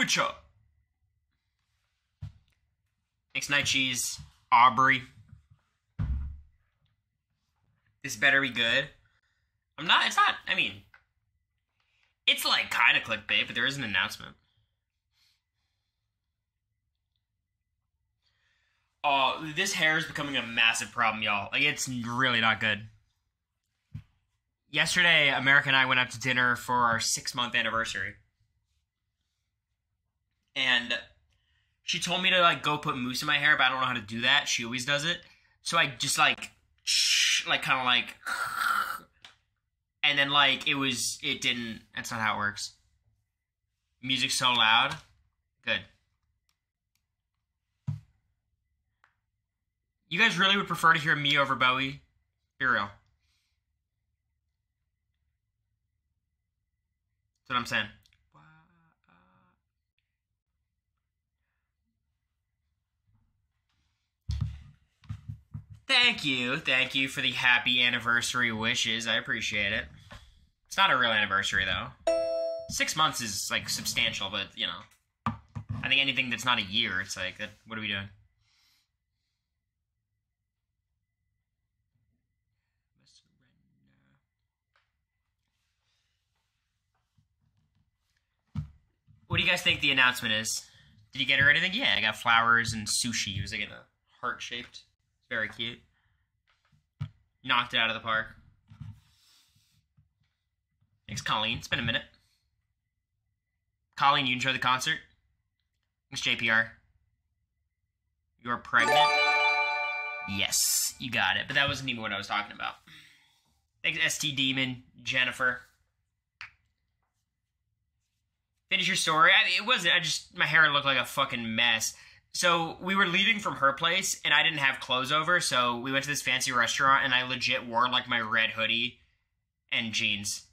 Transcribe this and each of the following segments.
future. Mixed night cheese, Aubrey. This better be good. I mean, it's like kind of clickbait, but there is an announcement. Oh, this hair is becoming a massive problem, y'all. Like, it's really not good. Yesterday, America and I went out to dinner for our 6-month anniversary. And she told me to, like, go put mousse in my hair, but I don't know how to do that. She always does it. So I just, kind of like... And then, like, it didn't... That's not how it works. Music's so loud. Good. You guys really would prefer to hear me over Bowie? Be real. That's what I'm saying. Thank you for the happy anniversary wishes. I appreciate it. It's not a real anniversary, though. 6 months is, like, substantial, but, you know. I think anything that's not a year, it's like, what are we doing? What do you guys think the announcement is? Did you get her anything? Yeah, I got flowers and sushi. It was like in a heart-shaped. It's very cute. Knocked it out of the park. Thanks, Colleen. It's been a minute. Colleen, you enjoy the concert? Thanks, JPR. You're pregnant? Yes, you got it. But that wasn't even what I was talking about. Thanks, ST Demon, Jennifer. Finish your story. It wasn't. My hair looked like a fucking mess. So we were leaving from her place, and I didn't have clothes over, so we went to this fancy restaurant, and I legit wore, like, my red hoodie and jeans.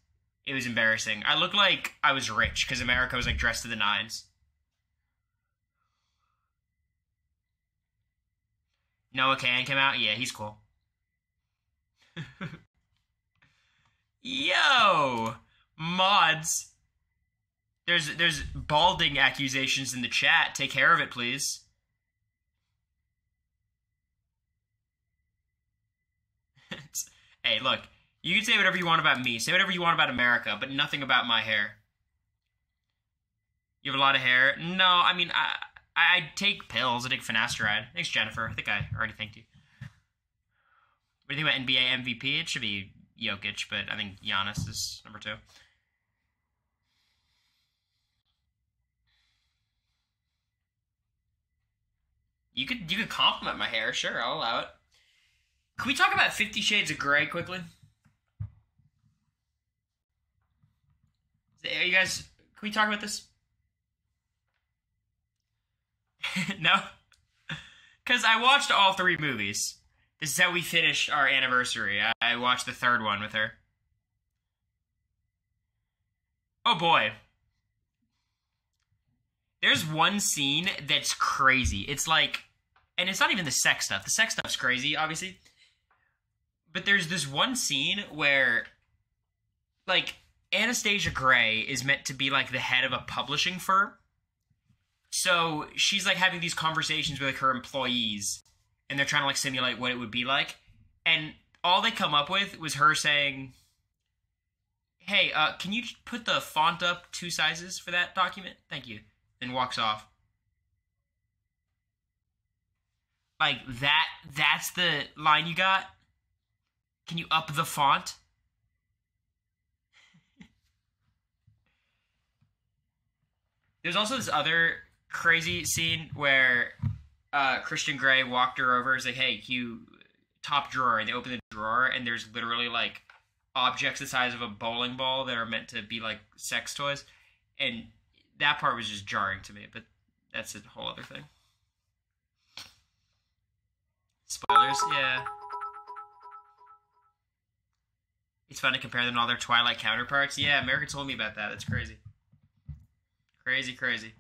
It was embarrassing. I looked like I was rich, because America was, like, dressed to the nines. Noah Can came out? Yeah, he's cool. Yo! Mods! There's balding accusations in the chat. Take care of it, please. Hey, look. You can say whatever you want about me. Say whatever you want about America, but nothing about my hair. You have a lot of hair? No, I mean, I take pills. I take finasteride. Thanks, Jennifer. I think I already thanked you. What do you think about NBA MVP? It should be Jokic, but I think Giannis is number 2. You could compliment my hair, sure, I'll allow it. Can we talk about 50 Shades of Grey quickly? You guys, can we talk about this? No? Because I watched all 3 movies. This is how we finished our anniversary. I watched the 3rd one with her. Oh boy. There's one scene that's crazy. It's like, and it's not even the sex stuff. The sex stuff's crazy, obviously. But there's this one scene where, like, Anastasia Gray is meant to be, like, the head of a publishing firm. So she's, like, having these conversations with, like, her employees. And they're trying to, like, simulate what it would be like. And all they come up with was her saying, hey, can you put the font up 2 sizes for that document? Thank you. And walks off. Like, that's the line you got? Can you up the font? There's also this other crazy scene where Christian Grey walked her over and was like, hey, you top drawer, and they open the drawer, and there's literally, like, objects the size of a bowling ball that are meant to be, like, sex toys. And that part was just jarring to me, but that's a whole other thing. Spoilers, yeah. It's fun to compare them to all their Twilight counterparts. Yeah, America told me about that. That's crazy. Crazy.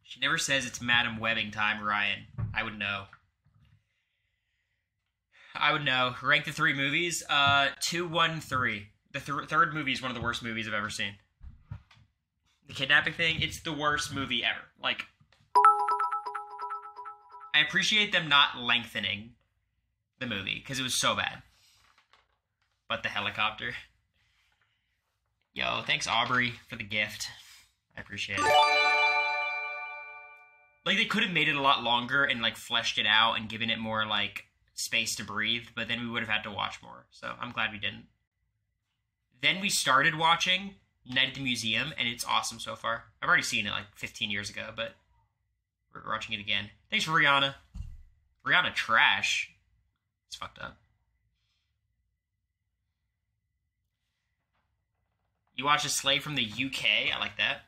She never says it's Madam Webbing time, Ryan. I would know. Rank the 3 movies. 2, 1, 3. The 3rd movie is one of the worst movies I've ever seen. The kidnapping thing, it's the worst movie ever. Like, I appreciate them not lengthening the movie, because it was so bad. But the helicopter. Yo, thanks Aubrey for the gift. I appreciate it. Like, they could have made it a lot longer and, like, fleshed it out and given it more, like, space to breathe, but then we would have had to watch more. So I'm glad we didn't. Then we started watching Night at the Museum, and it's awesome so far. I've already seen it, like, 15 years ago, but we're watching it again. Thanks for Rihanna. Rihanna trash. It's fucked up. You watched A Slave from the UK. I like that.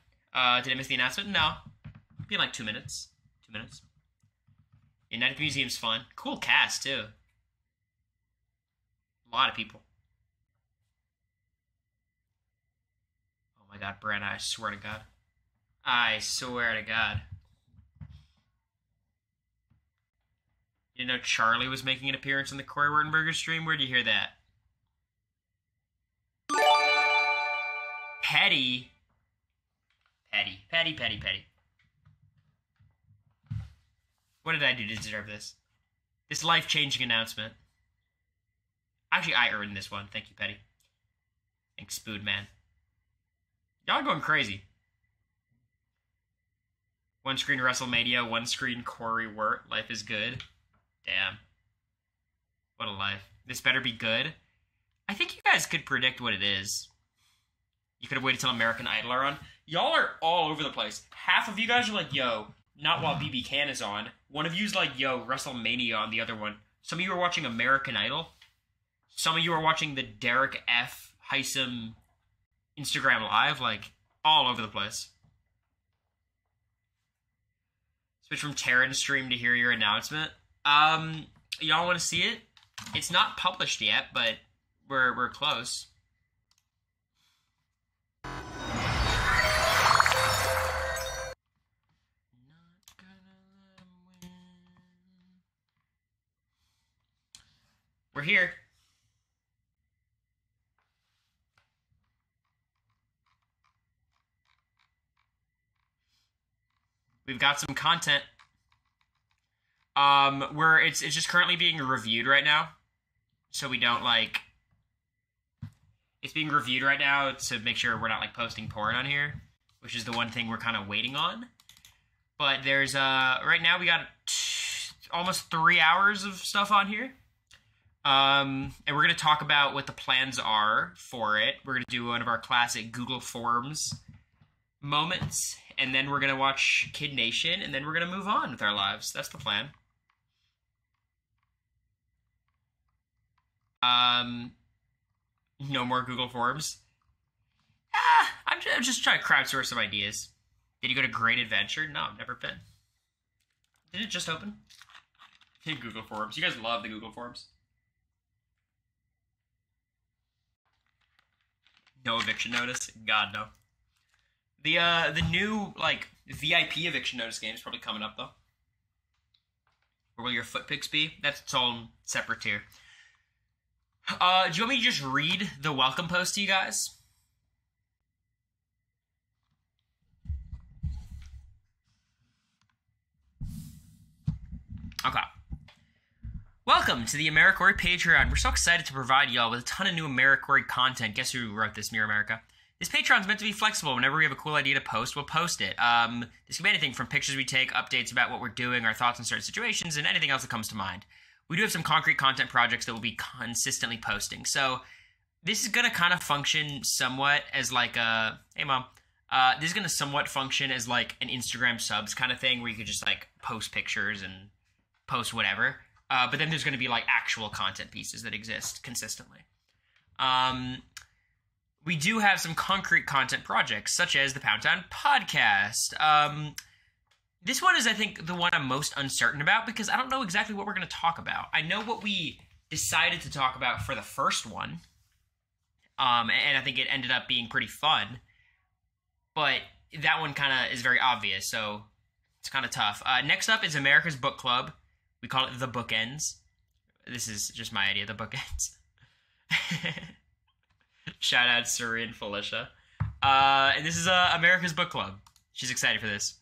Did I miss the announcement? No. It'll be in like 2 minutes. 2 minutes. Yeah, Night at the Museum's fun. Cool cast, too. A lot of people. Oh my god, Brenna, I swear to God. I swear to God. You know Charlie was making an appearance on the Cory Wurtenberger stream? Where'd you hear that? Petty. Petty. What did I do to deserve this? This life-changing announcement. Actually, I earned this one. Thank you, Petty. Thanks, Spoodman. Y'all going crazy. One screen WrestleMania, one screen Cory Wirt. Life is good. Damn. What a life. This better be good. I think you guys could predict what it is. You could have waited till American Idol are on. Y'all are all over the place. Half of you guys are like, yo, not while BB Can is on. One of you's like, yo, WrestleMania on the other one. Some of you are watching American Idol. Some of you are watching the Derek F. Heisem Instagram Live. Like, all over the place. Switch from Terran's stream to hear your announcement. Y'all want to see it? It's not published yet, but we're close. We're here. We've got some content. It's just currently being reviewed right now. So we don't like it's being reviewed right now to make sure we're not like posting porn on here, which is the one thing we're kind of waiting on. But there's right now we got almost 3 hours of stuff on here. And we're going to talk about what the plans are for it. We're going to do one of our classic Google Forms moments, and then we're going to watch Kid Nation, and then we're going to move on with our lives. That's the plan. No more Google Forms. I'm just trying to crowdsource some ideas. Did you go to Great Adventure? No, I've never been. Did it just open? Google Forms. You guys love the Google Forms. No eviction notice? God, no. The new, like, VIP eviction notice game is probably coming up, though. Where will your foot pics be? That's its own separate tier. Do you want me to just read the welcome post to you guys? Okay. Welcome to the Americory Patreon. We're so excited to provide y'all with a ton of new Americory content. Guess who wrote this, Mirror America? This Patreon's meant to be flexible. Whenever we have a cool idea to post, we'll post it. This can be anything from pictures we take, updates about what we're doing, our thoughts on certain situations, and anything else that comes to mind. We do have some concrete content projects that we'll be consistently posting. So this is going to kind of function somewhat as like a, hey mom, this is going to somewhat function as like an Instagram subs kind of thing where you could just like post pictures and post whatever. But then there's going to be like actual content pieces that exist consistently. We do have some concrete content projects such as the Pound Town podcast. This one is, I think, the one I'm most uncertain about because I don't know exactly what we're going to talk about. I know what we decided to talk about for the first one, and I think it ended up being pretty fun. But that one kind of is very obvious, so it's kind of tough. Next up is America's Book Club. We call it The Bookends. This is just my idea, The Bookends. Shout out Suri and Felicia. And this is America's Book Club. She's excited for this.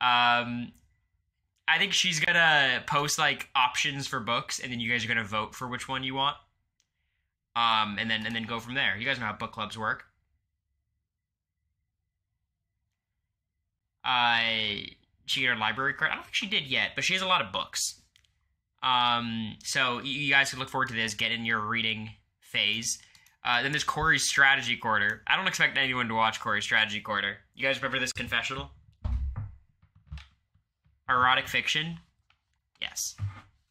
I think she's gonna post like options for books, and then you guys are gonna vote for which one you want. And then go from there. You guys know how book clubs work. She got her library card. I don't think she did yet, but she has a lot of books. So you guys can look forward to this. Get in your reading phase. Then there's Cory's Strategy Quarter. I don't expect anyone to watch Cory's Strategy Quarter. You guys remember this confessional? Erotic fiction? Yes.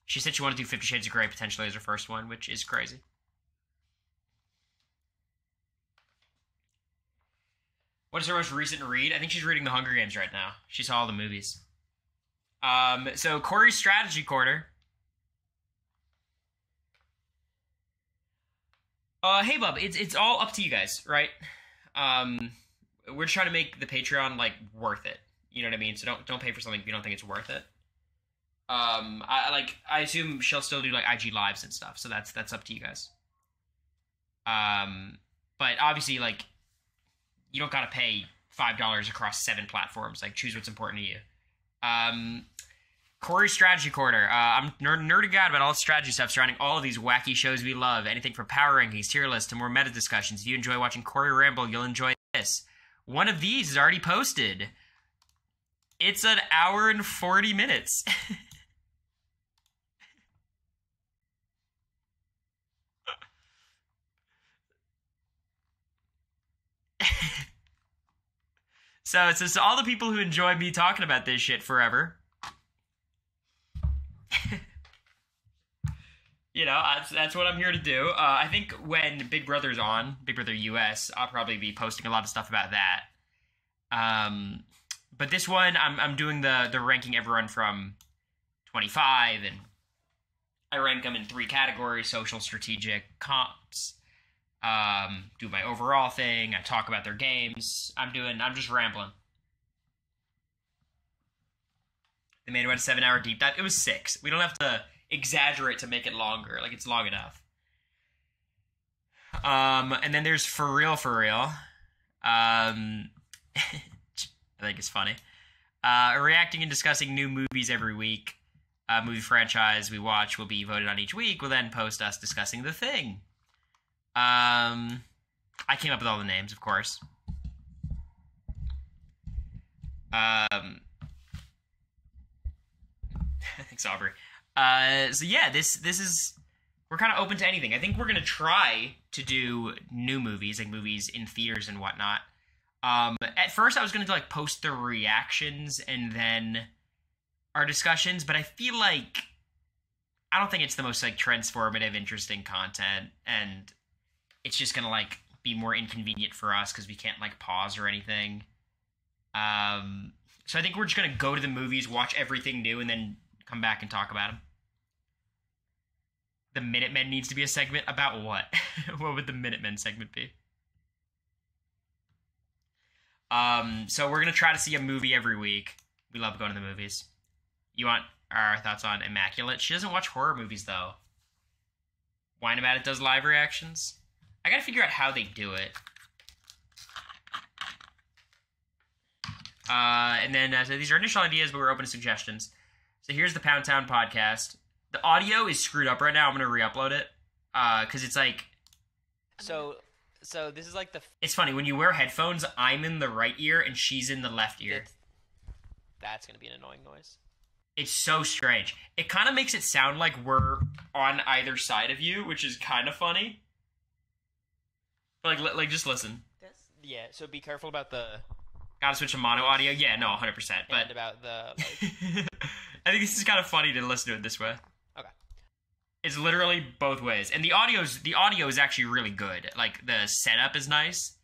She said she wanted to do 50 Shades of Grey potentially as her first one, which is crazy. What is her most recent read? I think she's reading The Hunger Games right now. She saw all the movies. So Cory's Strategy Quarter. Hey, bub, it's all up to you guys, right? We're trying to make the Patreon, like, worth it. You know what I mean? So don't pay for something if you don't think it's worth it. I assume she'll still do, like, IG Lives and stuff, so that's up to you guys. But obviously, like, you don't gotta pay $5 across 7 platforms. Like, choose what's important to you. Cory's Strategy Quarter. I'm nerding out about all the strategy stuff surrounding all of these wacky shows we love. Anything from power rankings, tier lists, to more meta discussions. If you enjoy watching Cory ramble, you'll enjoy this. One of these is already posted. It's an hour and 40 minutes. So it's just all the people who enjoy me talking about this shit forever. You know, that's what I'm here to do. I think when Big Brother's on, Big Brother US, I'll probably be posting a lot of stuff about that. But this one, I'm doing the ranking everyone from 25, and I rank them in 3 categories: social, strategic, comps. Do my overall thing. I talk about their games. I'm just rambling. They made about a 7-hour deep dive. It was 6. We don't have to exaggerate to make it longer. Like, it's long enough. And then there's For Real. I think it's funny. Reacting and discussing new movies every week. Movie franchise we watch will be voted on each week. We'll then post us discussing The Thing. I came up with all the names, of course. Thanks, Aubrey. So yeah, this is, we're kind of open to anything. I think we're gonna try to do new movies, like movies in theaters and whatnot. At first I was gonna like post the reactions and then our discussions, but I feel like I don't think it's the most like transformative, interesting content, and it's just gonna like be more inconvenient for us because we can't like pause or anything. So I think we're just gonna go to the movies, watch everything new, and then come back and talk about them. The Minutemen needs to be a segment about what? What would the Minutemen segment be? So we're gonna try to see a movie every week. We love going to the movies. You want our thoughts on Immaculate? She doesn't watch horror movies though. Wine About It does live reactions. I gotta figure out how they do it. And then so these are initial ideas, but we're open to suggestions. So here's the Pound Town podcast. The audio is screwed up right now. I'm gonna re-upload it because it's like. So this is like the. It's funny when you wear headphones. I'm in the right ear and she's in the left ear. That's gonna be an annoying noise. It's so strange. It kind of makes it sound like we're on either side of you, which is kind of funny. But like just listen. Yeah. So be careful about the. Gotta switch to mono audio. Yeah, no, 100%. But and about the. Like... I think this is kind of funny to listen to it this way. Okay. It's literally both ways, and the audio is actually really good. Like the setup is nice.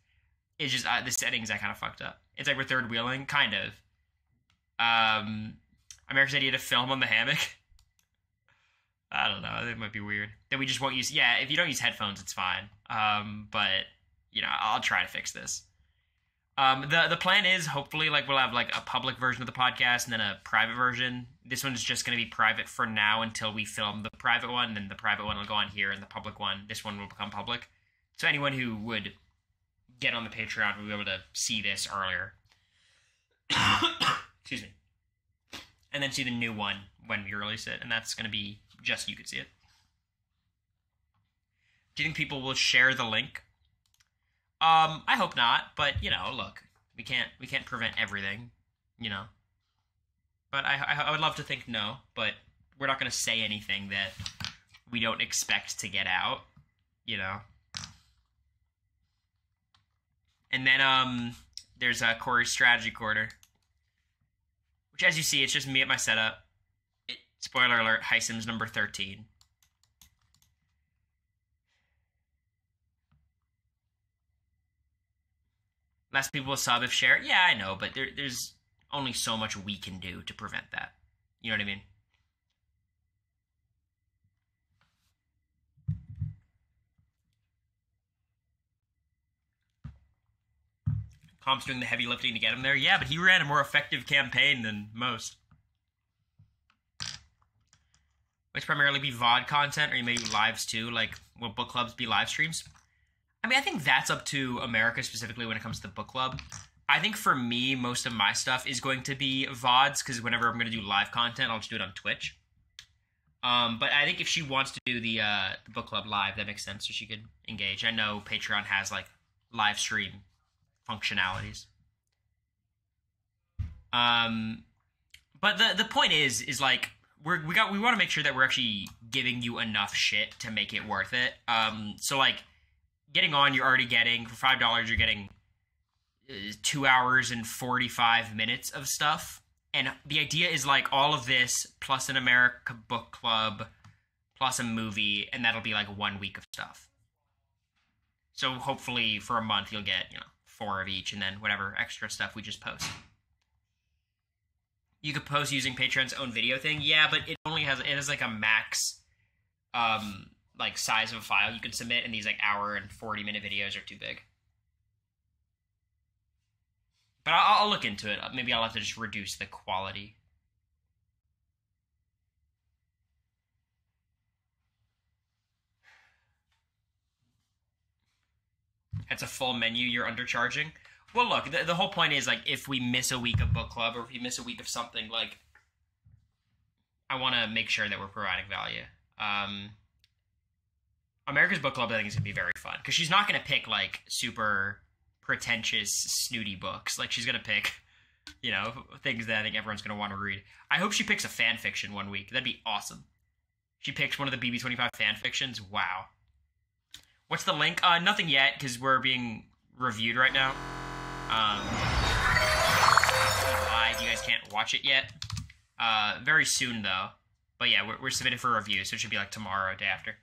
It's just the settings I kind of fucked up. It's like we're third wheeling, kind of. America's idea to film on the hammock. I don't know. It might be weird. That we just won't use. Yeah, if you don't use headphones, it's fine. But you know, I'll try to fix this. The plan is hopefully like we'll have like a public version of the podcast and then a private version. This one's just going to be private for now until we film the private one, and then the private one will go on here, and the public one, this one will become public. So anyone who would get on the Patreon, we'll be able to see this earlier. Excuse me. And then see the new one when we release it, and that's going to be just you could see it. Do you think people will share the link? I hope not, but, you know, look, we can't prevent everything, you know. But I would love to think no, but we're not going to say anything that we don't expect to get out, you know. And then, there's Cory's Strategy Corner, which, as you see, it's just me at my setup. Spoiler alert, Heisem's number 13. Less people will sub if share. Yeah, I know, but there's only so much we can do to prevent that. You know what I mean? Comp's doing the heavy lifting to get him there. Yeah, but he ran a more effective campaign than most. Which primarily be VOD content, or you may do lives too, like, will book clubs be live streams? I mean, I think that's up to America specifically when it comes to the book club. I think for me, most of my stuff is going to be VODs, because whenever I'm going to do live content, I'll just do it on Twitch. But I think if she wants to do the book club live, that makes sense, so she could engage. I know Patreon has, like, live stream functionalities. But the point is like, we want to make sure that we're actually giving you enough shit to make it worth it. So, like, getting on, you're already getting, for $5, you're getting 2 hours and 45 minutes of stuff. And the idea is, like, all of this, plus an America book club, plus a movie, and that'll be, like, 1 week of stuff. So, hopefully, for a month, you'll get, you know, 4 of each, and then whatever extra stuff we just post. You could post using Patreon's own video thing. Yeah, but it has, like, a max, like, size of a file you can submit, and these, like, hour and 40-minute videos are too big. But I'll look into it. Maybe I'll have to just reduce the quality. It's a full menu, you're undercharging. Well, look, the whole point is, like, if we miss a week of book club, or if we miss a week of something, like, I want to make sure that we're providing value. America's book club, I think, is going to be very fun, because she's not going to pick, like, super pretentious, snooty books. Like, she's going to pick, you know, things that I think everyone's going to want to read. I hope she picks a fan fiction one week. That'd be awesome. She picks one of the BB25 fan fictions. Wow. What's the link? Nothing yet, because we're being reviewed right now. Live, you guys can't watch it yet. Very soon, though. But yeah, we're submitted for review, so it should be, like, tomorrow, day after.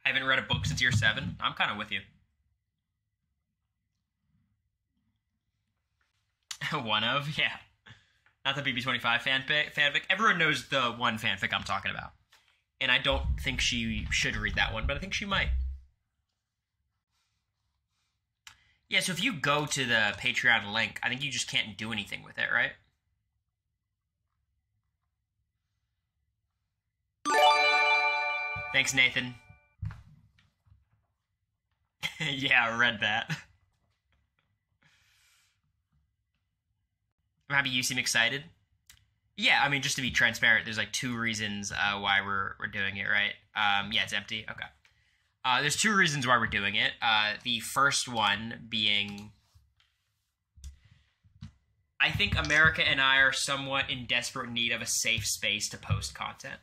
I haven't read a book since year 7. I'm kind of with you. One of? Yeah. Not the BB25 fanfic. Everyone knows the one fanfic I'm talking about. And I don't think she should read that one, but I think she might. Yeah, so if you go to the Patreon link, I think you just can't do anything with it, right? Thanks, Nathan. Yeah, I read that. I'm happy you seem excited. Yeah, I mean, just to be transparent, there's, like, 2 reasons why we're doing it, right? Yeah, it's empty. Okay. There's 2 reasons why we're doing it. The first one being, I think America and I are somewhat in desperate need of a safe space to post content.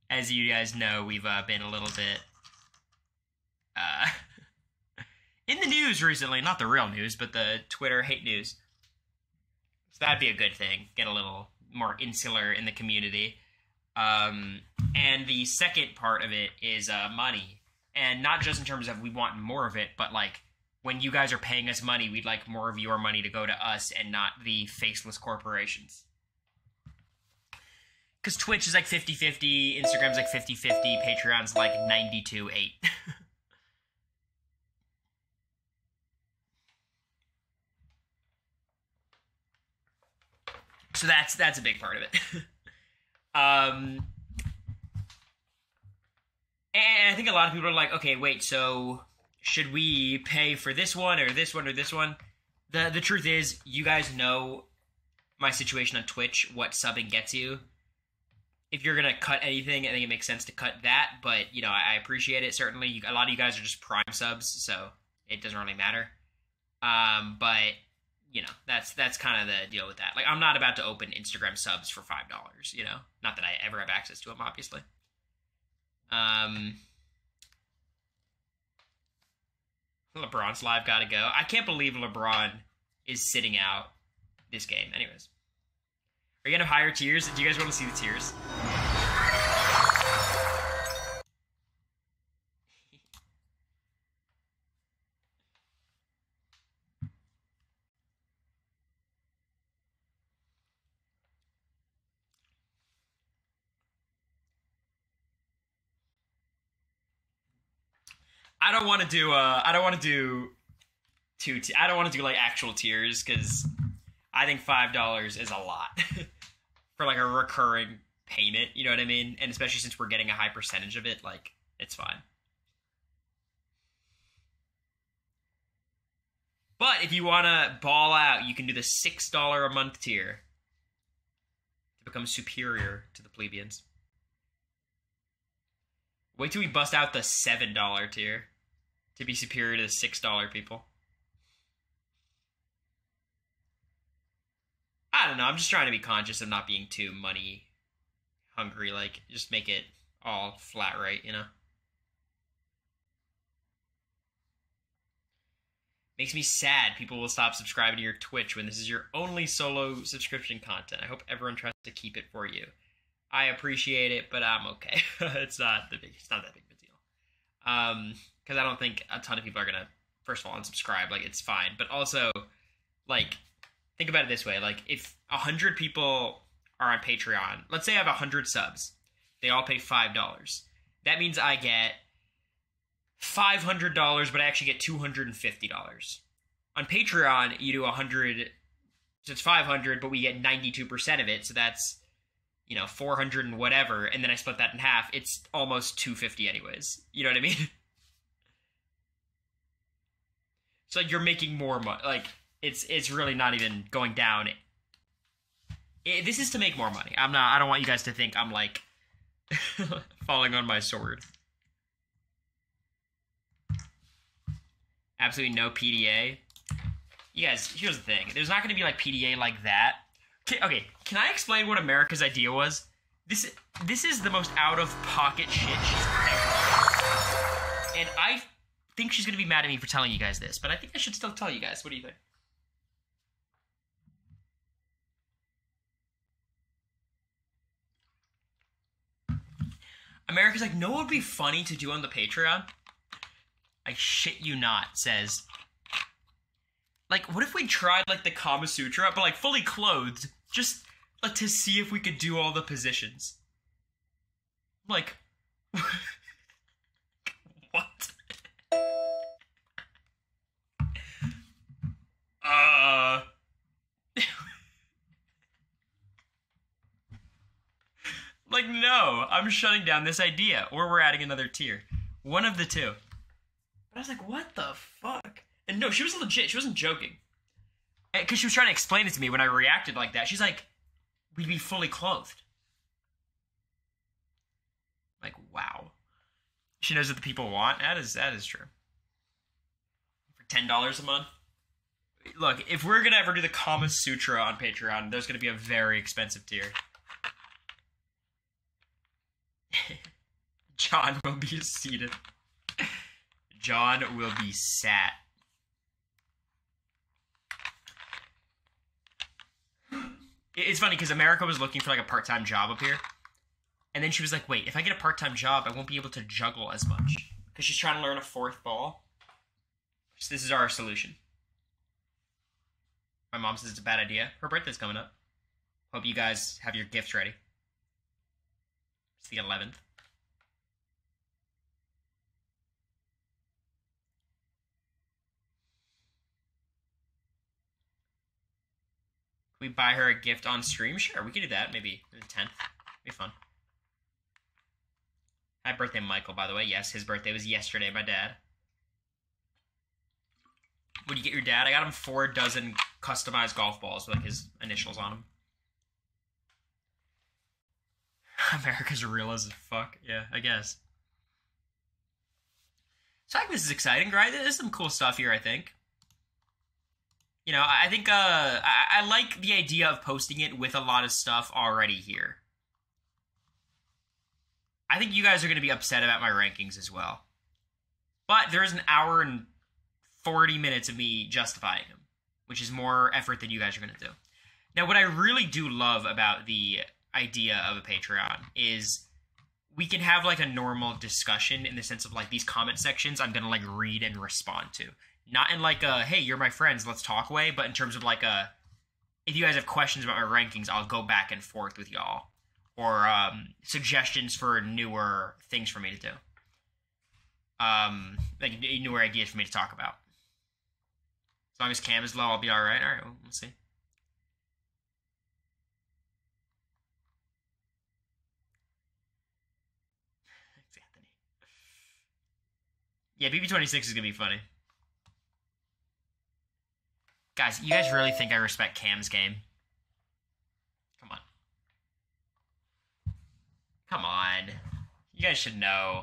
As you guys know, we've been a little bit in the news recently. Not the real news, but the Twitter hate news. So that'd be a good thing. Get a little more insular in the community. And the second part of it is money. And not just in terms of we want more of it, but, like, when you guys are paying us money, we'd like more of your money to go to us and not the faceless corporations. Because Twitch is like 50-50, Instagram's like 50-50, Patreon's like 92-8. So that's a big part of it. And I think a lot of people are like, okay, wait, so should we pay for this one or this one or this one? The truth is, you guys know my situation on Twitch, what subbing gets you. If you're gonna cut anything, I think it makes sense to cut that. But you know, I appreciate it. Certainly, a lot of you guys are just Prime subs, so it doesn't really matter. But you know, that's kind of the deal with that. Like, I'm not about to open Instagram subs for $5. You know, not that I ever have access to them, obviously. LeBron's live gotta go. I can't believe LeBron is sitting out this game. Anyways. Are you gonna have higher tiers? Do you guys want to see the tiers? I don't want to do I don't want to do I don't want to do like actual tiers because I think $5 is a lot for like a recurring payment, you know what I mean? And especially since we're getting a high percentage of it, like, it's fine. But if you want to ball out, you can do the $6 a month tier to become superior to the plebeians. Wait till we bust out the $7 tier to be superior to the $6 people. I don't know. I'm just trying to be conscious of not being too money hungry. Like, just make it all flat rate, you know? Makes me sad people will stop subscribing to your Twitch when this is your only solo subscription content. I hope everyone tries to keep it for you. I appreciate it, but I'm okay. It's not that big of a deal. Because I don't think a ton of people are gonna, first of all, unsubscribe. Like, it's fine. But also, like, think about it this way. Like, if 100 people are on Patreon, let's say I have 100 subs. They all pay $5. That means I get $500, but I actually get $250. On Patreon, you do 100, so it's 500, but we get 92% of it, so that's, you know, 400 and whatever, and then I split that in half, it's almost 250 anyways. You know what I mean? So you're making more money. Like, it's really not even going down. This is to make more money. I don't want you guys to think I'm, like, falling on my sword. Absolutely no PDA. You guys, here's the thing. There's not going to be, like, PDA like that. Okay, can I explain what America's idea was? This is the most out-of-pocket shit she's ever. And I think she's going to be mad at me for telling you guys this, but I think I should still tell you guys. What do you think? America's like, no, it would be funny to do on the Patreon. I shit you not, says, like, what if we tried, like, the Kama Sutra, but, like, fully clothed, just, like, to see if we could do all the positions? Like, what? Like, no, I'm shutting down this idea, or we're adding another tier. One of the two. But I was like, what the fuck? And no, she was legit. She wasn't joking. Because she was trying to explain it to me when I reacted like that. She's like, we'd be fully clothed. Like, wow. She knows what the people want. That is true. For $10 a month. Look, if we're going to ever do the Kama Sutra on Patreon, there's going to be a very expensive tier. John will be seated. John will be sat. It's funny because America was looking for like a part-time job up here. And then she was like, wait, if I get a part-time job, I won't be able to juggle as much. Because she's trying to learn a fourth ball. So this is our solution. My mom says it's a bad idea. Her birthday's coming up. Hope you guys have your gifts ready. It's the 11th. Can we buy her a gift on stream? Sure, we could do that. Maybe the 10th. Be fun. Happy birthday, Michael, by the way. Yes, his birthday was yesterday, my dad. What do you get your dad? I got him 4 dozen customized golf balls with like his initials on them. America's real as fuck. Yeah, I guess. So I think this is exciting, right? There's some cool stuff here, I think. You know, I think I like the idea of posting it with a lot of stuff already here. I think you guys are going to be upset about my rankings as well. But there is an hour and 40 minutes of me justifying them, which is more effort than you guys are going to do. Now, what I really do love about the idea of a Patreon is we can have like a normal discussion in the sense of like these comment sections I'm going to like read and respond to. Not in like a, hey, you're my friends, let's talk way, but in terms of like a, if you guys have questions about my rankings, I'll go back and forth with y'all. Or suggestions for newer things for me to do. Like newer ideas for me to talk about. As long as cam is low, I'll be alright. Alright, we'll see. Thanks, Anthony. Yeah, BB26 is gonna be funny. Guys, you guys really think I respect Cam's game? Come on. Come on. You guys should know.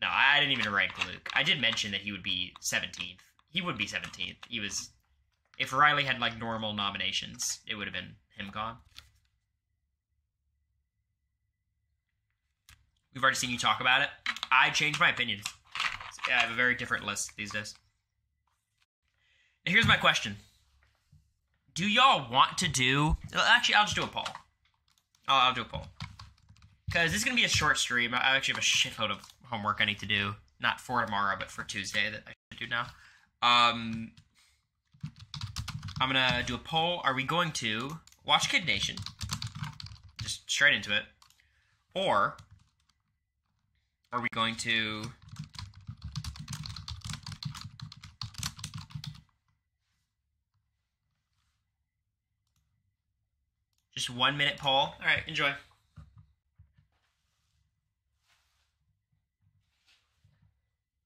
No, I didn't even rank Luke. I did mention that he would be 17th. He would be 17th. He was... If Riley had, like, normal nominations, it would have been him gone. We've already seen you talk about it. I changed my opinions. I have a very different list these days. Now, here's my question. Do y'all want to do... Actually, I'll just do a poll. I'll do a poll. Because this is going to be a short stream. I actually have a shitload of homework I need to do. Not for tomorrow, but for Tuesday that I should do now. I'm going to do a poll. Are we going to watch Kid Nation? Just straight into it. Or are we going to... Just 1 minute poll. All right, enjoy.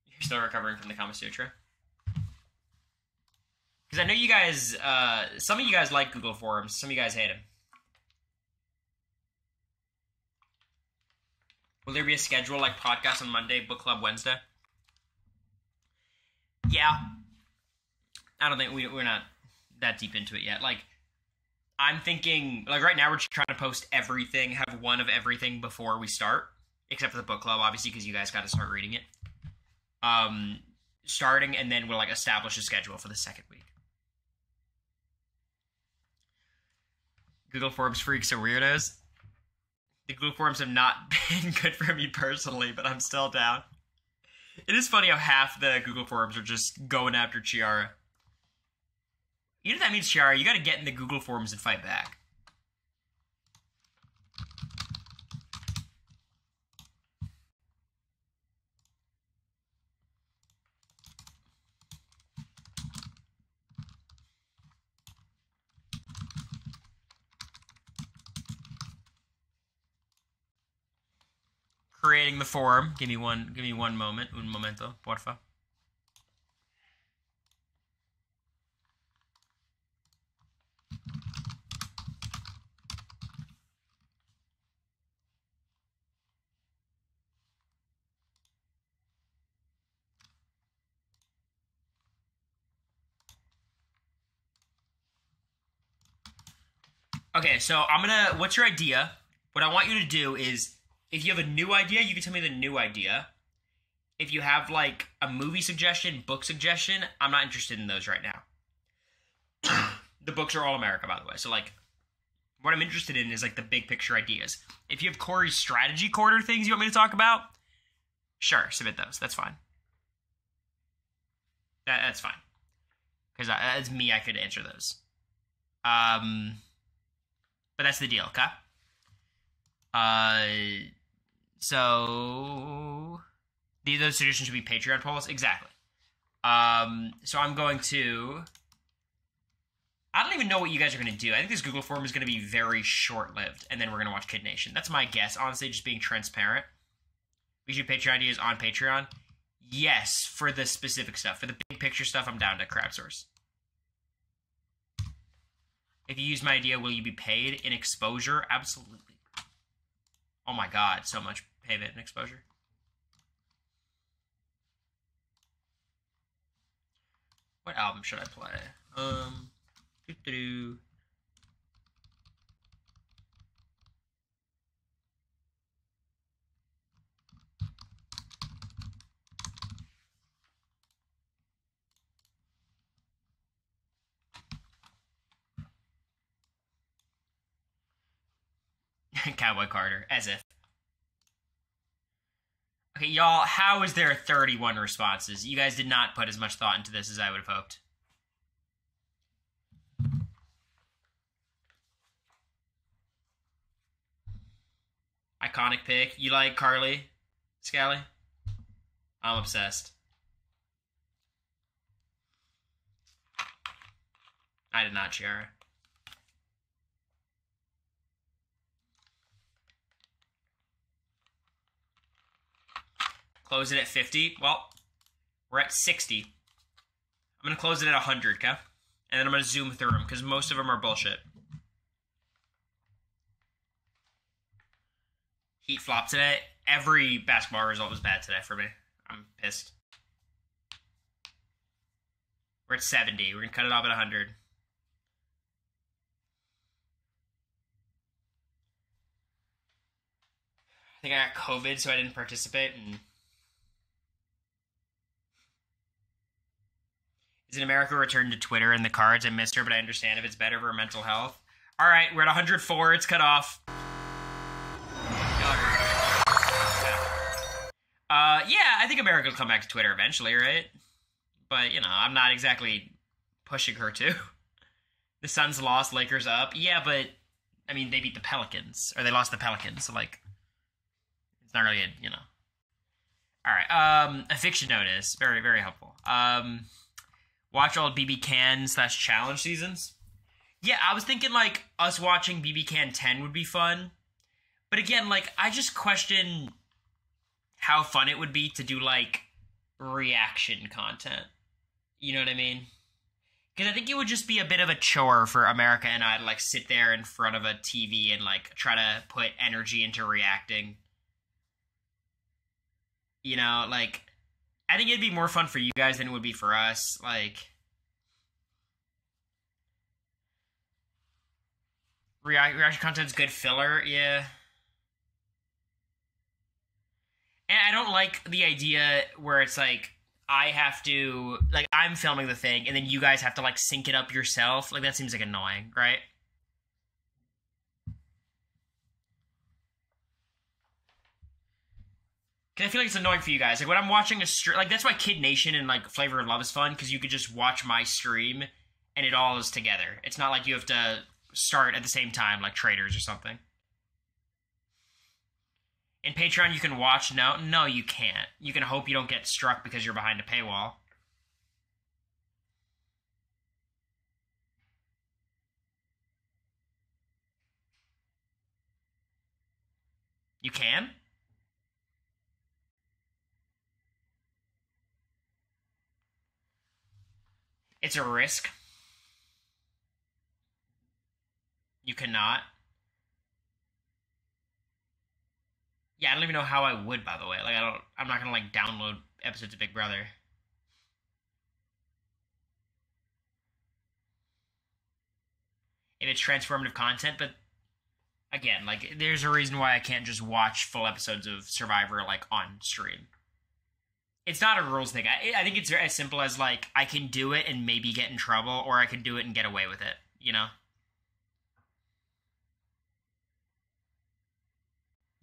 You're still recovering from the Kama Sutra? Because I know you guys, some of you guys like Google Forums, some of you guys hate them. Will there be a schedule like podcast on Monday, book club Wednesday? Yeah. I don't think we're not that deep into it yet. Like, I'm thinking, like right now we're just trying to post everything, have one of everything before we start. Except for the book club, obviously, because you guys got to start reading it. Starting, and then we'll like establish a schedule for the second week. Google Forms freaks are weirdos. The Google Forms have not been good for me personally, but I'm still down. It is funny how half the Google Forums are just going after Chiara. You know what that means, Chiara? You gotta get in the Google Forums and fight back. Creating the forum. Give me one moment. Un momento, porfa. Okay, so what's your idea? What I want you to do is, if you have a new idea, you can tell me the new idea. If you have, like, a movie suggestion, book suggestion, I'm not interested in those right now. The books are all America, by the way. So, like, what I'm interested in is, like, the big picture ideas. If you have Cory's strategy quarter things you want me to talk about, sure, submit those. That's fine. That's fine. Because as me, I could answer those. But that's the deal, okay? So those suggestions should be Patreon polls? Exactly. So I'm going to... I don't don't even know what you guys are going to do. I think this Google form is going to be very short-lived, and then we're going to watch Kid Nation. That's my guess, honestly, just being transparent. We should Patreon ideas on Patreon. Yes, for the specific stuff. For the big picture stuff, I'm down to crowdsource. If you use my idea, will you be paid in exposure? Absolutely. Oh my god, so much payment in exposure. What album should I play? Doo-doo-doo. Cowboy Carter, as if. Okay, y'all, how is there 31 responses? You guys did not put as much thought into this as I would have hoped. Iconic pick. You like Carly? Scally? I'm obsessed. I did not, Chiara. Close it at 50. Well, we're at 60. I'm going to close it at 100, okay? And then I'm going to zoom through them, because most of them are bullshit. Heat flopped today. Every basketball result was bad today for me. I'm pissed. We're at 70. We're going to cut it off at 100. I think I got COVID, so I didn't participate, and... Is it America returned to Twitter and the cards? I missed her, but I understand if it's better for her mental health. All right, we're at 104. It's cut off. Yeah, I think America will come back to Twitter eventually, right? But, you know, I'm not exactly pushing her to. The Suns lost, Lakers up. Yeah, but, I mean, they beat the Pelicans. Or they lost the Pelicans, so, like, it's not really a, you know. All right, a fiction notice. Very, very helpful. Watch all BB Can / challenge seasons. Yeah, I was thinking, like, us watching BB Can 10 would be fun. But again, like, I just question how fun it would be to do, like, reaction content. You know what I mean? Because I think it would just be a bit of a chore for America and I to, like, sit there in front of a TV and, like, try to put energy into reacting. You know, like... I think it'd be more fun for you guys than it would be for us. Like, reaction content's good filler, yeah. And I don't like the idea where it's like, I have to, like, I'm filming the thing, and then you guys have to, like, sync it up yourself. Like, that seems, like, annoying, right? I feel like it's annoying for you guys. Like, when I'm watching a stream... Like, that's why Kid Nation and, like, Flavor of Love is fun, because you could just watch my stream, and it all is together. It's not like you have to start at the same time, like Traders or something. In Patreon, you can watch... No, you can't. You can hope you don't get struck because you're behind a paywall. You can? It's a risk. You cannot. Yeah, I don't even know how I would, by the way. Like, I'm not gonna, like, download episodes of Big Brother. If it's transformative content, but again, like, there's a reason why I can't just watch full episodes of Survivor, like, on stream. It's not a rules thing. I think it's as simple as, like, I can do it and maybe get in trouble, or I can do it and get away with it, you know?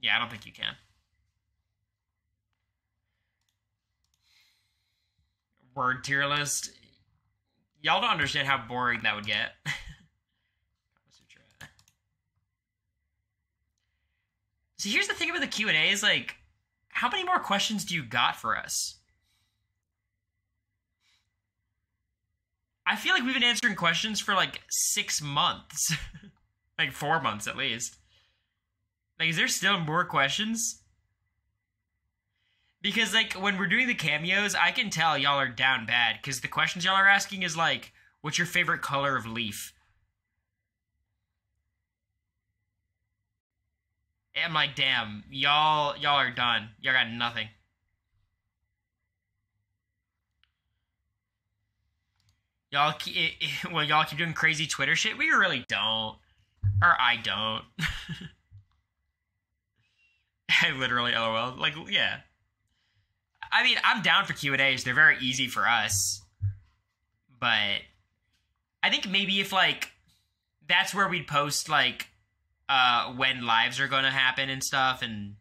Yeah, I don't think you can. Word tier list. Y'all don't understand how boring that would get. So here's the thing about the Q&A is, like, how many more questions do you got for us? I feel like we've been answering questions for like 6 months. Like 4 months at least. Like, is there still more questions? Because, like, when we're doing the cameos, I can tell y'all are down bad. Because the questions y'all are asking is like, what's your favorite color of leaf? And I'm like, damn, y'all are done. Y'all got nothing. Y'all keep doing crazy Twitter shit. We really don't. Or I don't. I literally LOL. Like, yeah. I mean, I'm down for Q&As. They're very easy for us. But I think maybe if, like, that's where we'd post, like, when lives are going to happen and stuff. And,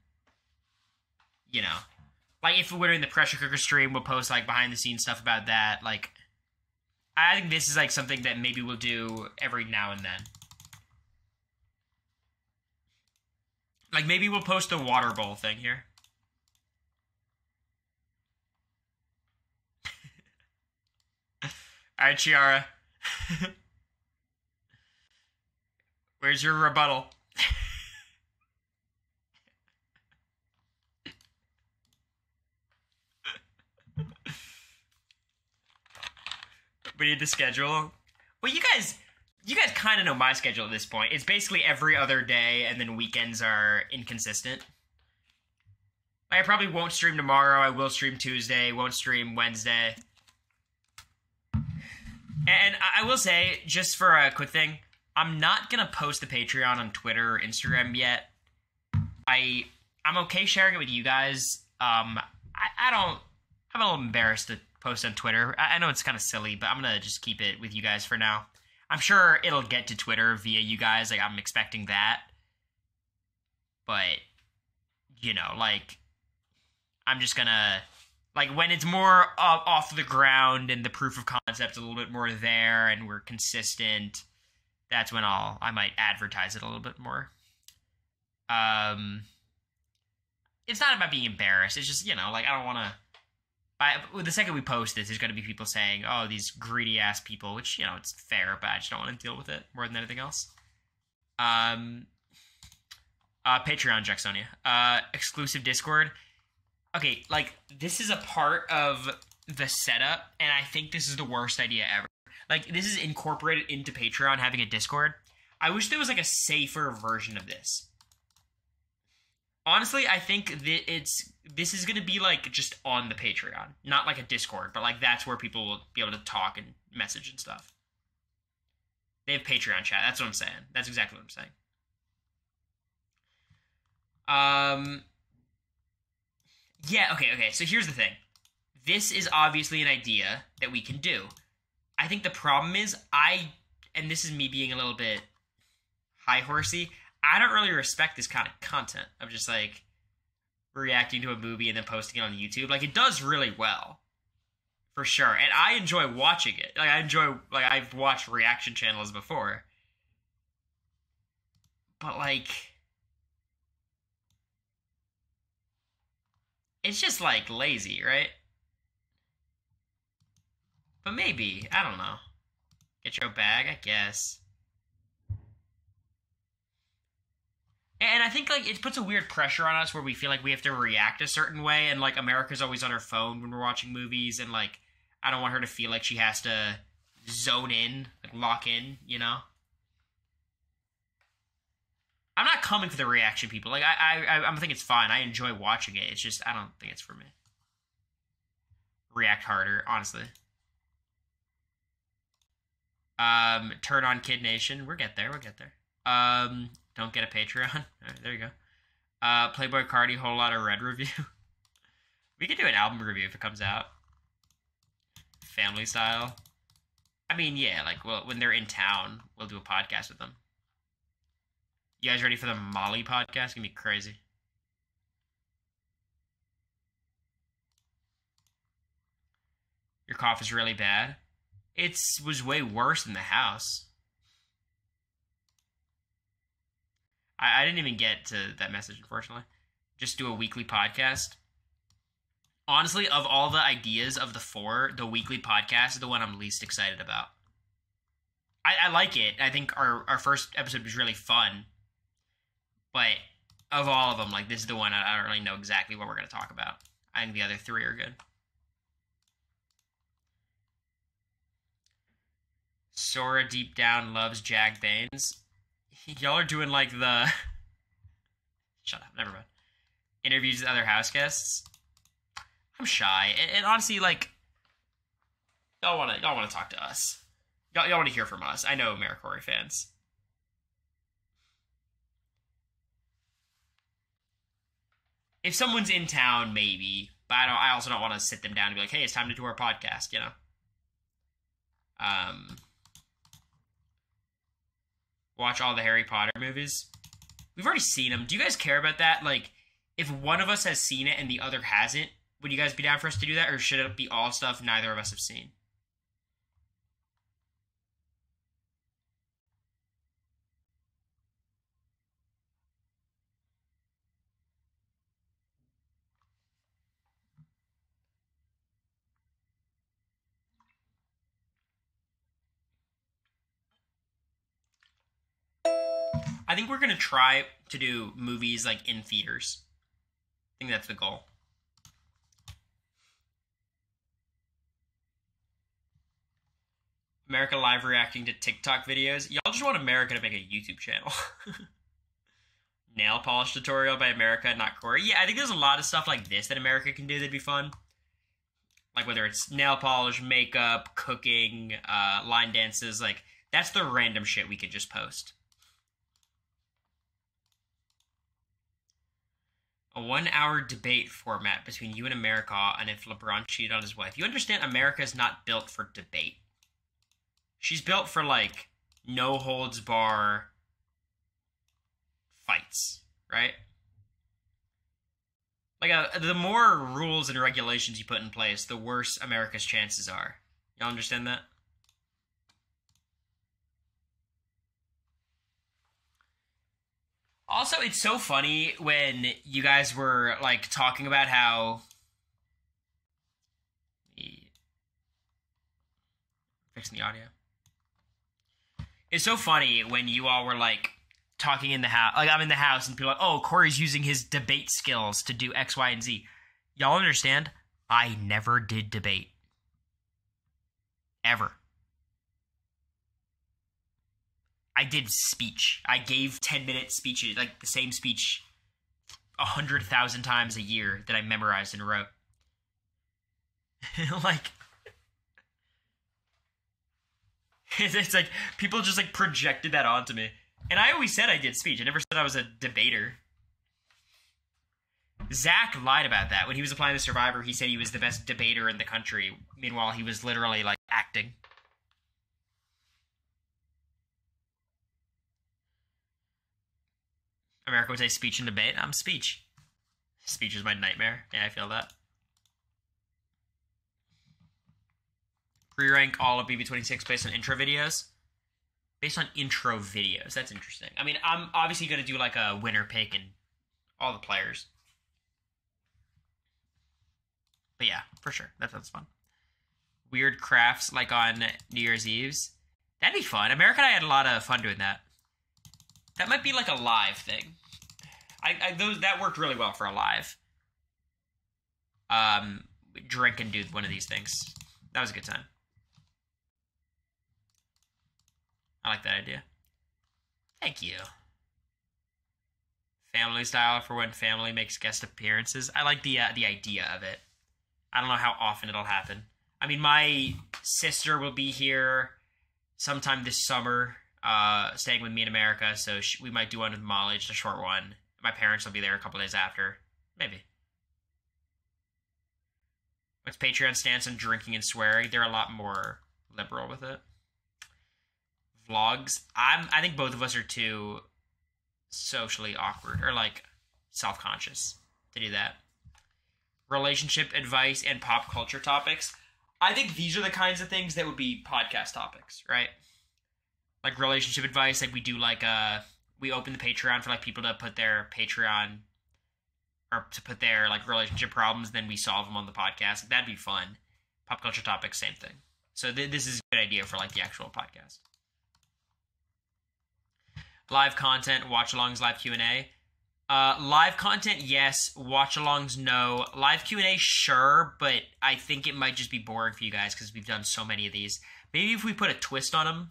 you know. Like, if we're doing the pressure cooker stream, we'll post, like, behind-the-scenes stuff about that. Like, I think this is, like, something that maybe we'll do every now and then. Like, maybe we'll post the water bowl thing here. Alright, Chiara. Where's your rebuttal? We need the schedule. Well, you guys kind of know my schedule at this point. It's basically every other day, and then weekends are inconsistent. I probably won't stream tomorrow. I will stream Tuesday. Won't stream Wednesday. And I will say, just for a quick thing, I'm not gonna post the Patreon on Twitter or Instagram yet. I'm okay sharing it with you guys. I'm a little embarrassed to post on Twitter. I know it's kind of silly, but I'm gonna just keep it with you guys for now. I'm sure it'll get to Twitter via you guys. Like, I'm expecting that. But, you know, like, I'm just gonna, like, when it's more off the ground and the proof of concept's a little bit more there and we're consistent, that's when I might advertise it a little bit more. It's not about being embarrassed. It's just, you know, like, I don't want to. The second we post this, there's going to be people saying, oh, these greedy-ass people, which, you know, it's fair, but I just don't want to deal with it more than anything else. Patreon, Jacksonia. Exclusive Discord. Okay, like, this is a part of the setup, and I think this is the worst idea ever. Like, this is incorporated into Patreon, having a Discord. I wish there was, like, a safer version of this. Honestly, I think that this is going to be, like, just on the Patreon. Not like a Discord, but, like, that's where people will be able to talk and message and stuff. They have Patreon chat. That's what I'm saying. That's exactly what I'm saying. Yeah, okay. So here's the thing. This is obviously an idea that we can do. I think the problem is and this is me being a little bit high-horsey, I don't really respect this kind of content of just, like, reacting to a movie and then posting it on YouTube. Like, it does really well. For sure. And I enjoy watching it. Like, I've watched reaction channels before. But, like, it's just, like, lazy, right? But maybe. I don't know. Get your bag, I guess. And I think, like, it puts a weird pressure on us where we feel like we have to react a certain way, and, like, America's always on her phone when we're watching movies, and, like, I don't want her to feel like she has to zone in, like, lock in, you know? I'm not coming for the reaction, people. Like, I think it's fine. I enjoy watching it. It's just, I don't think it's for me. React harder, honestly. Turn on Kid Nation. We'll get there. Don't get a Patreon. All right, there you go. Playboy Cardi, whole lot of red review. We could do an album review if it comes out. Family style. I mean, yeah, like, well, when they're in town, we'll do a podcast with them. You guys ready for the Molly podcast? It's gonna be crazy. Your cough is really bad. It was way worse in the house. I didn't even get to that message, unfortunately. Just do a weekly podcast. Honestly, of all the ideas of the four, the weekly podcast is the one I'm least excited about. I like it. I think our first episode was really fun. But of all of them, like, this is the one I don't really know exactly what we're going to talk about. I think the other three are good. Sora deep down loves Jag Baines. Y'all are doing, like, the... Shut up, never mind. Interviews with other house guests. I'm shy, and honestly, like, y'all want to talk to us. Y'all want to hear from us. I know Americory fans. If someone's in town, maybe, but I also don't want to sit them down and be like, hey, it's time to do our podcast, you know. Watch all the Harry Potter movies. We've already seen them. Do you guys care about that? Like, if one of us has seen it and the other hasn't, would you guys be down for us to do that, or should it be all stuff neither of us have seen? I think we're going to try to do movies, like, in theaters. I think that's the goal. America live reacting to TikTok videos. Y'all just want America to make a YouTube channel. Nail polish tutorial by America, not Cory. Yeah, I think there's a lot of stuff like this that America can do that'd be fun. Like, whether it's nail polish, makeup, cooking, line dances. Like, that's the random shit we could just post. A 1-hour debate format between you and America on if LeBron cheated on his wife. You understand America is not built for debate. She's built for, like, no-holds-bar fights, right? Like, the more rules and regulations you put in place, the worse America's chances are. Y'all understand that? Also, it's so funny when you guys were, like, talking about how... Fixing the audio. It's so funny when you all were, like, talking in the house. Like, I'm in the house and people are like, oh, Cory's using his debate skills to do X, Y, and Z. Y'all understand? I never did debate. Ever. I did speech. I gave 10-minute speeches, like the same speech 100,000 times a year that I memorized and wrote. Like, it's like people just like projected that onto me. And I always said I did speech. I never said I was a debater. Zach lied about that. When he was applying to Survivor, he said he was the best debater in the country. Meanwhile, he was literally, like, acting. America would say speech and debate. I'm speech. Speech is my nightmare. Yeah, I feel that. Pre-rank all of BB26 based on intro videos. Based on intro videos. That's interesting. I mean, I'm obviously going to do, like, a winner pick and all the players. But yeah, for sure. That sounds fun. Weird crafts, like on New Year's Eve's. That'd be fun. America and I had a lot of fun doing that. That might be like a live thing. That worked really well for a live. Drink and do one of these things. That was a good time. I like that idea. Thank you. Family style for when family makes guest appearances. I like the idea of it. I don't know how often it'll happen. I mean, my sister will be here sometime this summer, staying with me in America, so we might do one with Molly, just a short one. My parents will be there a couple days after. Maybe. What's Patreon stance on drinking and swearing? They're a lot more liberal with it. Vlogs. I think both of us are too socially awkward, or, like, self-conscious to do that. Relationship advice and pop culture topics. I think these are the kinds of things that would be podcast topics, right? Like relationship advice, like we do like we open the Patreon for like people to put their Patreon or to put their like relationship problems, then we solve them on the podcast. That'd be fun. Pop culture topics, same thing. So this is a good idea for like the actual podcast. Live content, watch-alongs, live Q&A. Live content, yes. Watch-alongs, no. Live Q&A, sure, but I think it might just be boring for you guys because we've done so many of these. Maybe if we put a twist on them,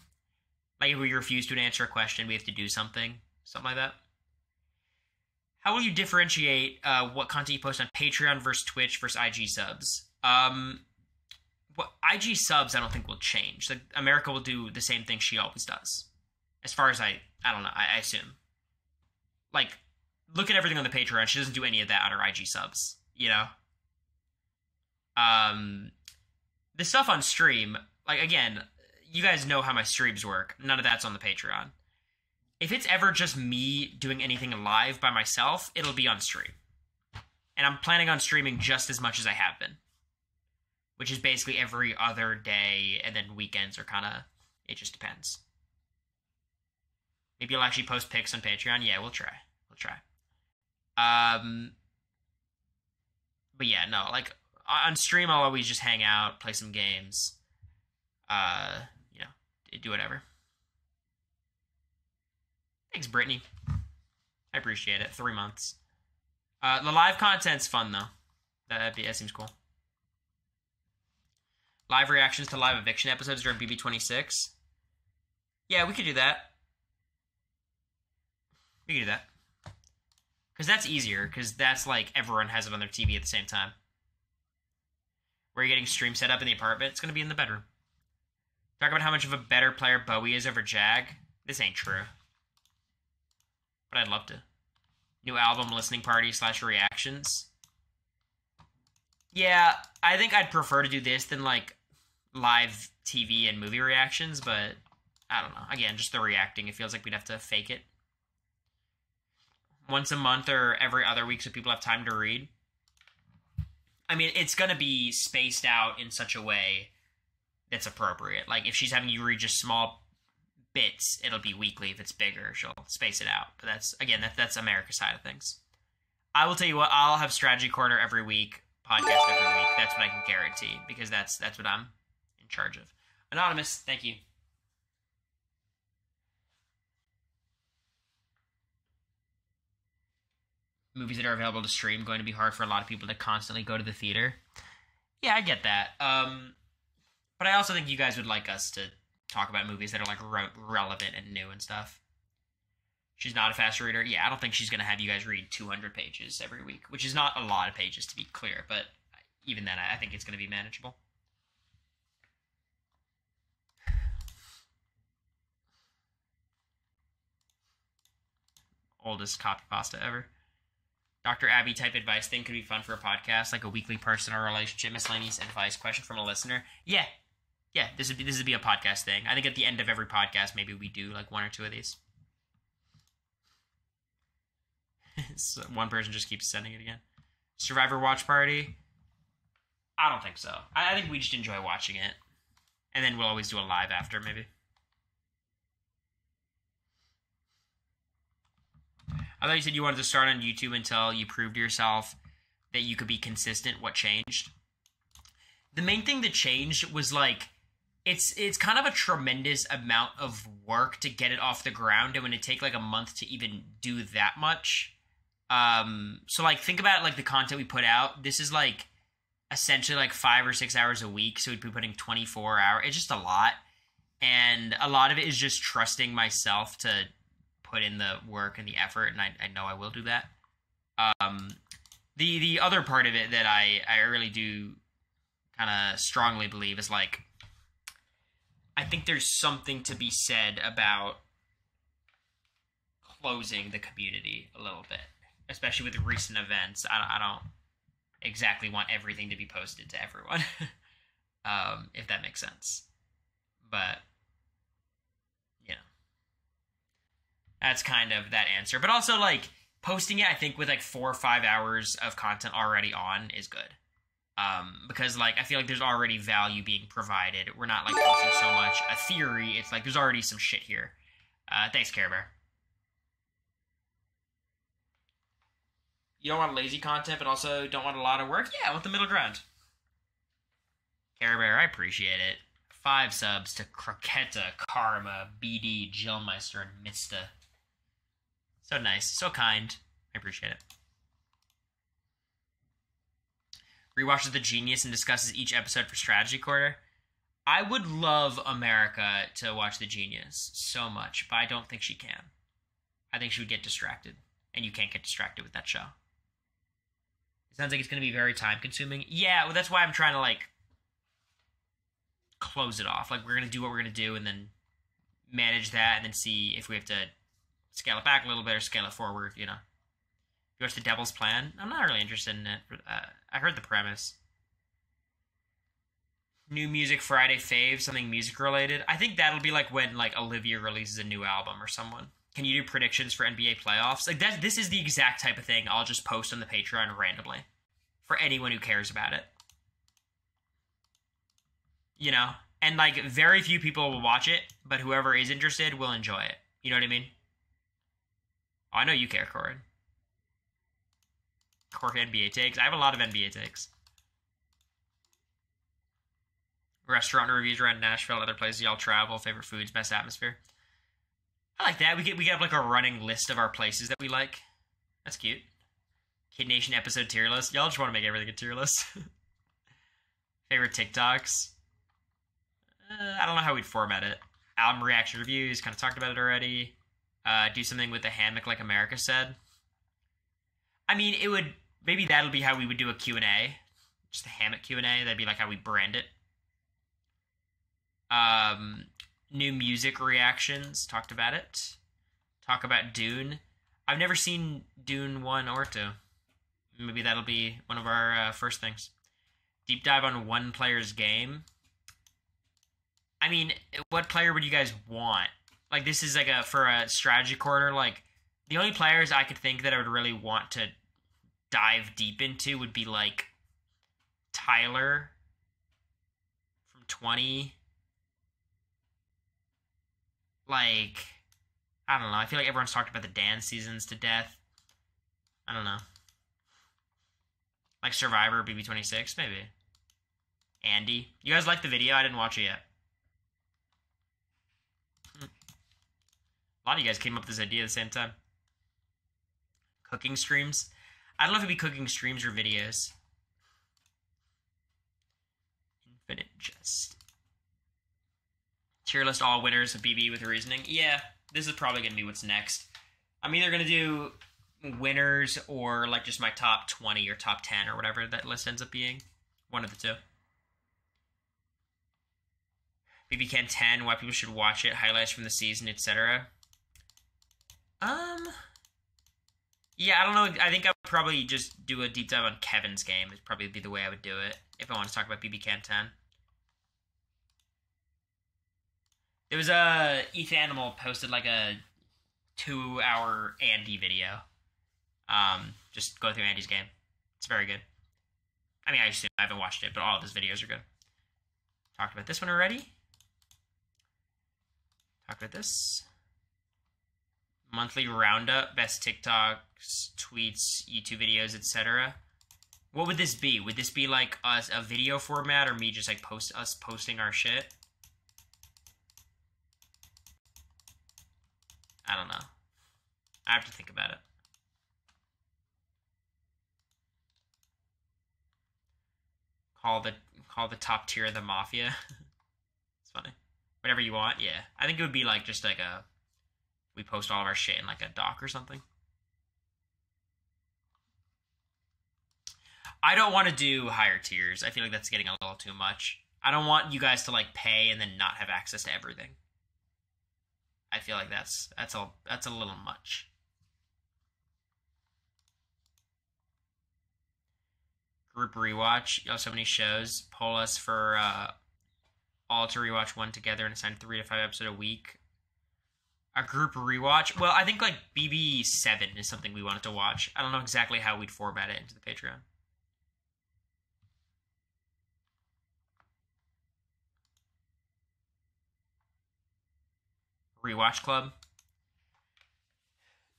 like if we refuse to answer a question, we have to do something like that. How will you differentiate what content you post on Patreon versus Twitch versus IG subs? IG subs, I don't think will change. Like, America will do the same thing she always does. As far as I don't know, I assume. Like, look at everything on the Patreon. She doesn't do any of that on her IG subs, you know? The stuff on stream, like, again, you guys know how my streams work. None of that's on the Patreon. If it's ever just me doing anything live by myself, it'll be on stream. And I'm planning on streaming just as much as I have been. Which is basically every other day, and then weekends are kind of, it just depends. Maybe you'll actually post pics on Patreon. Yeah, we'll try. But yeah, no, like, on stream I'll always just hang out, play some games, you know, do whatever. Thanks, Brittany. I appreciate it. 3 months. The live content's fun, though. That seems cool. Live reactions to live eviction episodes during BB26. Yeah, we could do that. Because that's easier, because that's like everyone has it on their TV at the same time. Where you're getting stream set up in the apartment, it's going to be in the bedroom. Talk about how much of a better player Bowie is over Jag. This ain't true. But I'd love to. New album listening party / reactions. Yeah, I think I'd prefer to do this than like live TV and movie reactions, but I don't know. Again, just the reacting, it feels like we'd have to fake it. Once a month or every other week so people have time to read. I mean, it's going to be spaced out in such a way that's appropriate. Like, if she's having you read just small bits, it'll be weekly. If it's bigger, she'll space it out. But that's America's side of things. I will tell you what, I'll have Strategy Corner every week, podcast every week. That's what I can guarantee, because that's what I'm in charge of. Anonymous, thank you. Movies that are available to stream going to be hard for a lot of people to constantly go to the theater. Yeah, I get that. But I also think you guys would like us to talk about movies that are like relevant and new and stuff. She's not a fast reader. Yeah, I don't think she's going to have you guys read 200 pages every week, which is not a lot of pages, to be clear. But even then, I think it's going to be manageable. Oldest copy pasta ever. Dr. Abby type advice thing could be fun for a podcast, like a weekly personal relationship miscellaneous advice question from a listener. Yeah, this would be a podcast thing. I think at the end of every podcast, maybe we do like 1 or 2 of these. So one person just keeps sending it again. Survivor watch party? I don't think so. I think we just enjoy watching it, and then we'll always do a live after, maybe. I thought you said you wanted to start on YouTube until you proved to yourself that you could be consistent. What changed? The main thing that changed was like, it's kind of a tremendous amount of work to get it off the ground, and when it take like a month to even do that much. So like think about like the content we put out. This is like essentially like 5 or 6 hours a week, so we'd be putting 24 hours. It's just a lot, and a lot of it is just trusting myself to put in the work and the effort, and I know I will do that. The other part of it that I really do kind of strongly believe is like, I think there's something to be said about closing the community a little bit, especially with recent events. I don't exactly want everything to be posted to everyone, if that makes sense. But that's kind of that answer. But also, like, posting it, I think, with, like, 4 or 5 hours of content already on is good. Because, like, I feel like there's already value being provided. We're not, like, posting so much a theory. It's like there's already some shit here. Thanks, Care Bear. You don't want lazy content, but also don't want a lot of work? Yeah, I want the middle ground. Care Bear, I appreciate it. 5 subs to Croqueta, Karma, BD, Jillmeister, and Mista. So nice. So kind. I appreciate it. Rewatches The Genius and discusses each episode for Strategy Quarter. I would love America to watch The Genius so much, but I don't think she can. I think she would get distracted, and you can't get distracted with that show. It sounds like it's going to be very time-consuming. Yeah, well, that's why I'm trying to, like, close it off. Like, we're going to do what we're going to do, and then manage that, and then see if we have to scale it back a little bit or scale it forward, you know. You watch The Devil's Plan? I'm not really interested in it. I heard the premise. New Music Friday fave, something music related. I think that'll be like when like Olivia releases a new album or someone. Can you do predictions for NBA playoffs? Like that. This is the exact type of thing I'll just post on the Patreon randomly for anyone who cares about it. You know, and like very few people will watch it, but whoever is interested will enjoy it. You know what I mean? Oh, I know you care, Cory. Cory NBA takes. I have a lot of NBA takes. Restaurant reviews around Nashville, other places y'all travel, favorite foods, best atmosphere. I like that. We get like a running list of our places that we like. That's cute. Kid Nation episode tier list. Y'all just want to make everything a tier list. Favorite TikToks. I don't know how we'd format it. Album reaction reviews. Kind of talked about it already. Do something with the hammock like America said. I mean, it would... Maybe that'll be how we would do a Q&A. Just a hammock Q&A. That'd be like how we brand it. New music reactions. Talked about it. Talk about Dune. I've never seen Dune 1 or 2. Maybe that'll be one of our first things. Deep dive on one player's game. I mean, what player would you guys want? Like, this is like for a strategy quarter, like, the only players I could think that I would really want to dive deep into would be, like, Tyler from 20. Like, I don't know. I feel like everyone's talked about the dance seasons to death. I don't know. Like Survivor, BB26, maybe. Andy. You guys like the video? I didn't watch it yet. A lot of you guys came up with this idea at the same time. Cooking streams. I don't know if it'd be cooking streams or videos. Infinite Jest. Tier list all winners of BB with reasoning. Yeah, this is probably going to be what's next. I'm either going to do winners or like just my top 20 or top 10 or whatever that list ends up being. One of the two. BB Can 10, why people should watch it, highlights from the season, etc. Yeah, I don't know. I think I would probably just do a deep dive on Kevin's game. It'd probably be the way I would do it if I want to talk about BB Can 10. There was ETH Animal posted like a 2-hour Andy video. Just go through Andy's game. It's very good. I mean, I assume I haven't watched it, but all of his videos are good. Talked about this one already. Talked about this. Monthly roundup, best TikToks, tweets, YouTube videos, etc. What would this be? Would this be like us a video format or me just like posting our shit? I don't know. I have to think about it. Call the top tier of the mafia. It's funny. Whatever you want, yeah. I think it would be like just like we post all of our shit in like a doc or something. I don't want to do higher tiers. I feel like that's getting a little too much. I don't want you guys to like pay and then not have access to everything. I feel like that's a little much. Group rewatch. You also have any shows? Poll us for all to rewatch one together and assign 3 to 5 episodes a week. A group rewatch? Well, I think like BB7 is something we wanted to watch. I don't know exactly how we'd format it into the Patreon. Rewatch club.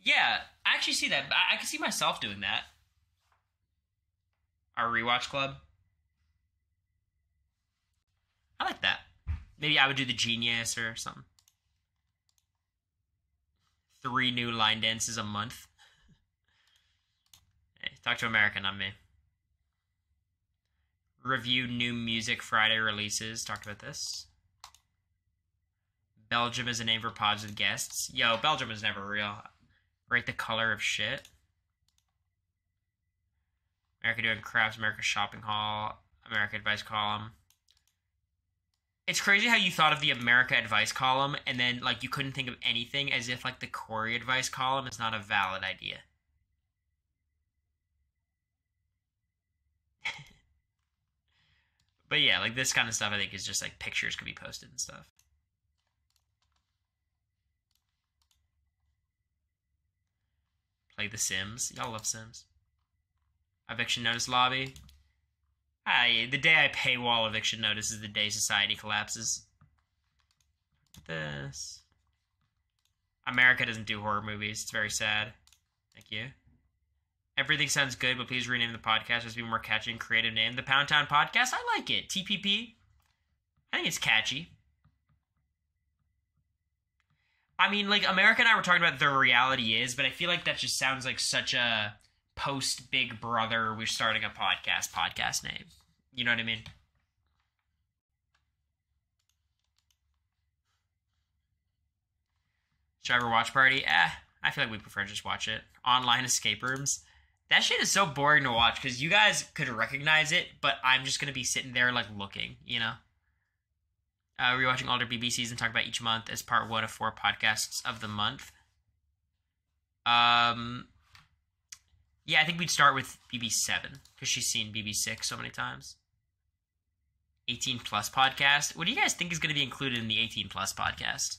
Yeah, I actually see that. I can see myself doing that. Our rewatch club. I like that. Maybe I would do the Genius or something. 3 new line dances a month. Hey, talk to America, not me. Review new music Friday releases. Talked about this. Belgium is a name for pods with guests. Yo, Belgium is never real. Rate the color of shit. America doing crafts. America shopping haul. America advice column. It's crazy how you thought of the America advice column and then like you couldn't think of anything, as if like the Cory advice column is not a valid idea. But yeah, like this kind of stuff I think is just like pictures could be posted and stuff. Play The Sims. Y'all love Sims. Eviction notice lobby. The day I paywall eviction notice is the day society collapses. This. America doesn't do horror movies. It's very sad. Thank you. Everything sounds good, but please rename the podcast. Just be more catchy and creative name. The Pound Town Podcast? I like it. TPP? I think it's catchy. I mean, like, America and I were talking about The Reality Is, but I feel like that just sounds like such a post-Big Brother, we're starting a podcast name. You know what I mean? Driver Watch Party? I feel like we prefer to just watch it. Online escape rooms? That shit is so boring to watch, because you guys could recognize it, but I'm just going to be sitting there, like, looking, you know? We're watching older BBCs and talk about each month as part 1 of 4 podcasts of the month. Yeah, I think we'd start with BB7, because she's seen BB6 so many times. 18 plus podcast. What do you guys think is going to be included in the 18 plus podcast?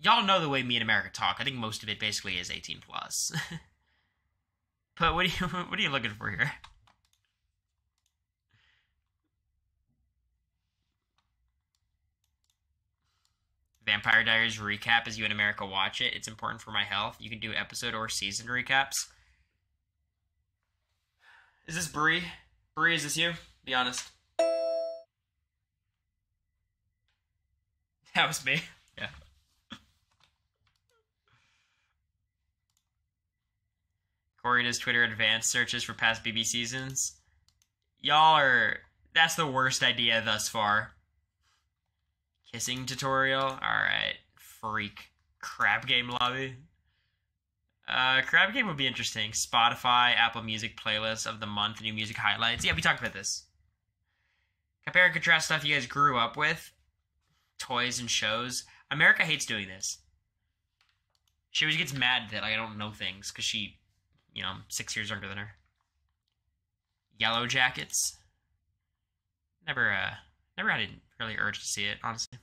Y'all know the way me and America talk. I think most of it basically is 18 plus. But what are you looking for here? Vampire Diaries recap as you and America watch it. It's important for my health. You can do episode or season recaps. Is this Bree? Bree, is this you? Be honest. That was me. Yeah. Cory does Twitter advanced searches for past BB seasons. Y'all are... That's the worst idea thus far. Kissing tutorial? Alright. Freak. Crab game lobby? Crab game would be interesting. Spotify, Apple Music playlist of the month, new music highlights. Yeah, we talked about this. Compare and contrast stuff you guys grew up with. Toys and shows. America hates doing this. She always gets mad that I don't know things, because she, you know, I'm 6 years younger than her. Yellow Jackets. Never had a really urge to see it, honestly.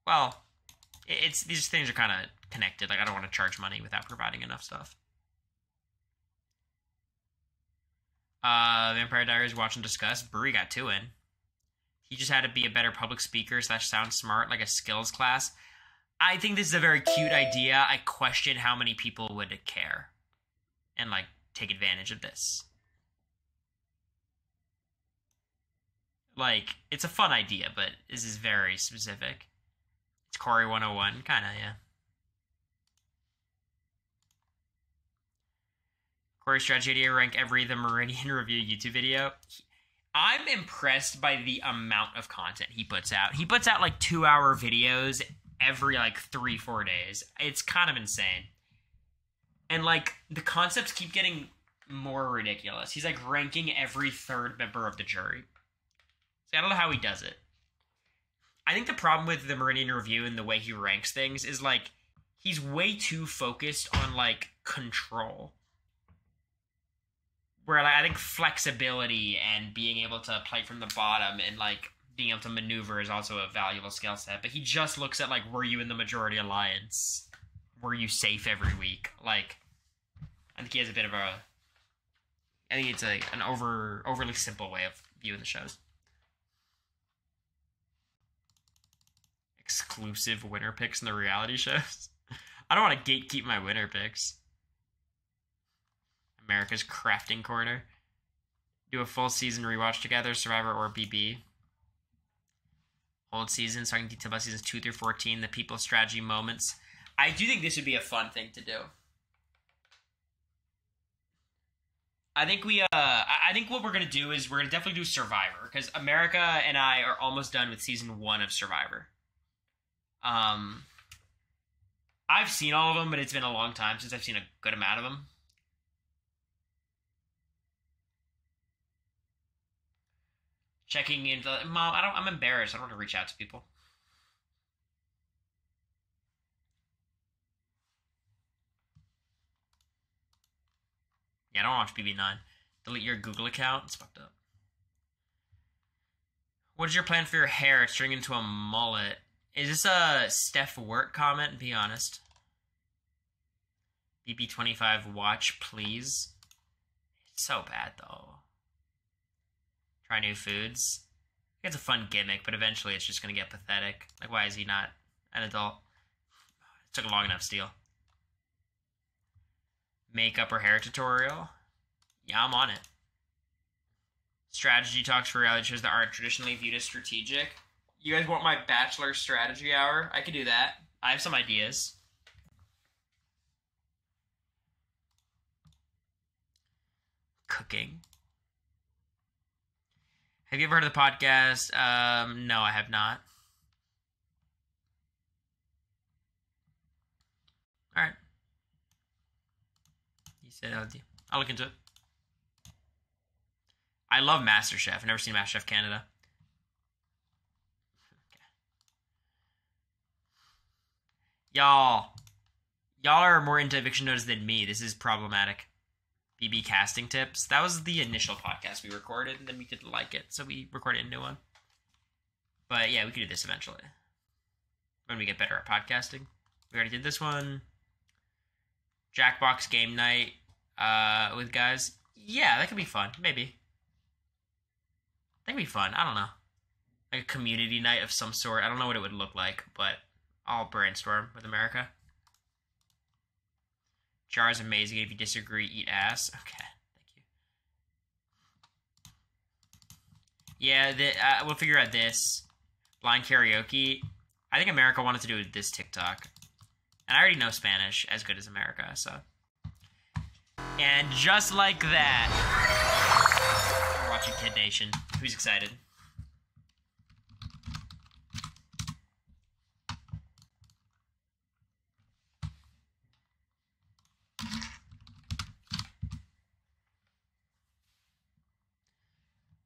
Well, it's these things are kind of connected. Like, I don't want to charge money without providing enough stuff. Vampire Diaries, watch and discuss. Bree got 2 in. He just had to be a better public speaker / sound smart, like a skills class. I think this is a very cute idea. I question how many people would care and, like, take advantage of this. Like, it's a fun idea, but this is very specific. It's Cory 101, kind of, yeah. Cory's strategy idea, rank every The Meridian Review YouTube video. I'm impressed by the amount of content he puts out. He puts out, like, 2-hour videos every, like, 3-4 days. It's kind of insane. And, like, the concepts keep getting more ridiculous. He's, like, ranking every 3rd member of the jury. So I don't know how he does it. I think the problem with the Meridian Review and the way he ranks things is, like, he's way too focused on, like, control. Where, like, I think flexibility and being able to play from the bottom and, like, being able to maneuver is also a valuable skill set. But he just looks at, like, were you in the majority alliance? Were you safe every week? Like, I think he has a bit of a... I think it's an overly simple way of viewing the shows. Exclusive winner picks in the reality shows. I don't want to gatekeep my winner picks. America's crafting corner. Do a full season rewatch together, Survivor or BB. Old seasons, talking detail about seasons 2 through 14, the people strategy moments. I do think this would be a fun thing to do. I think I think what we're gonna do is we're gonna definitely do Survivor, because America and I are almost done with season 1 of Survivor. I've seen all of them, but it's been a long time since I've seen a good amount of them. Checking into Mom, I'm embarrassed. I don't want to reach out to people. Yeah, I don't watch BB9. Delete your Google account. It's fucked up. What is your plan for your hair? It's turning into a mullet. Is this a Steph Wirt comment? Be honest. BB25 watch, please. It's so bad, though. Try new foods. It's a fun gimmick, but eventually it's just going to get pathetic. Like, why is he not an adult? It took a long enough steal. Makeup or hair tutorial? Yeah, I'm on it. Strategy talks for reality shows that aren't traditionally viewed as strategic. You guys want my bachelor strategy hour? I could do that. I have some ideas. Cooking. Have you ever heard of the podcast? No, I have not. All right. You said I'll look into it. I love MasterChef. I've never seen MasterChef Canada. Okay. Y'all are more into eviction notice than me. This is problematic. BB casting tips. That was the initial podcast we recorded, and then we didn't like it, so we recorded a new one. But yeah, we could do this eventually. When we get better at podcasting. We already did this one. Jackbox game night with guys. Yeah, that could be fun. Maybe. That could be fun. I don't know. Like a community night of some sort. I don't know what it would look like, but I'll brainstorm with America. Jar is amazing. If you disagree, eat ass. Okay, thank you. Yeah, we'll figure out this. Blind karaoke. I think America wanted to do this TikTok. And I already know Spanish as good as America, so. And just like that, we're watching Kid Nation. Who's excited?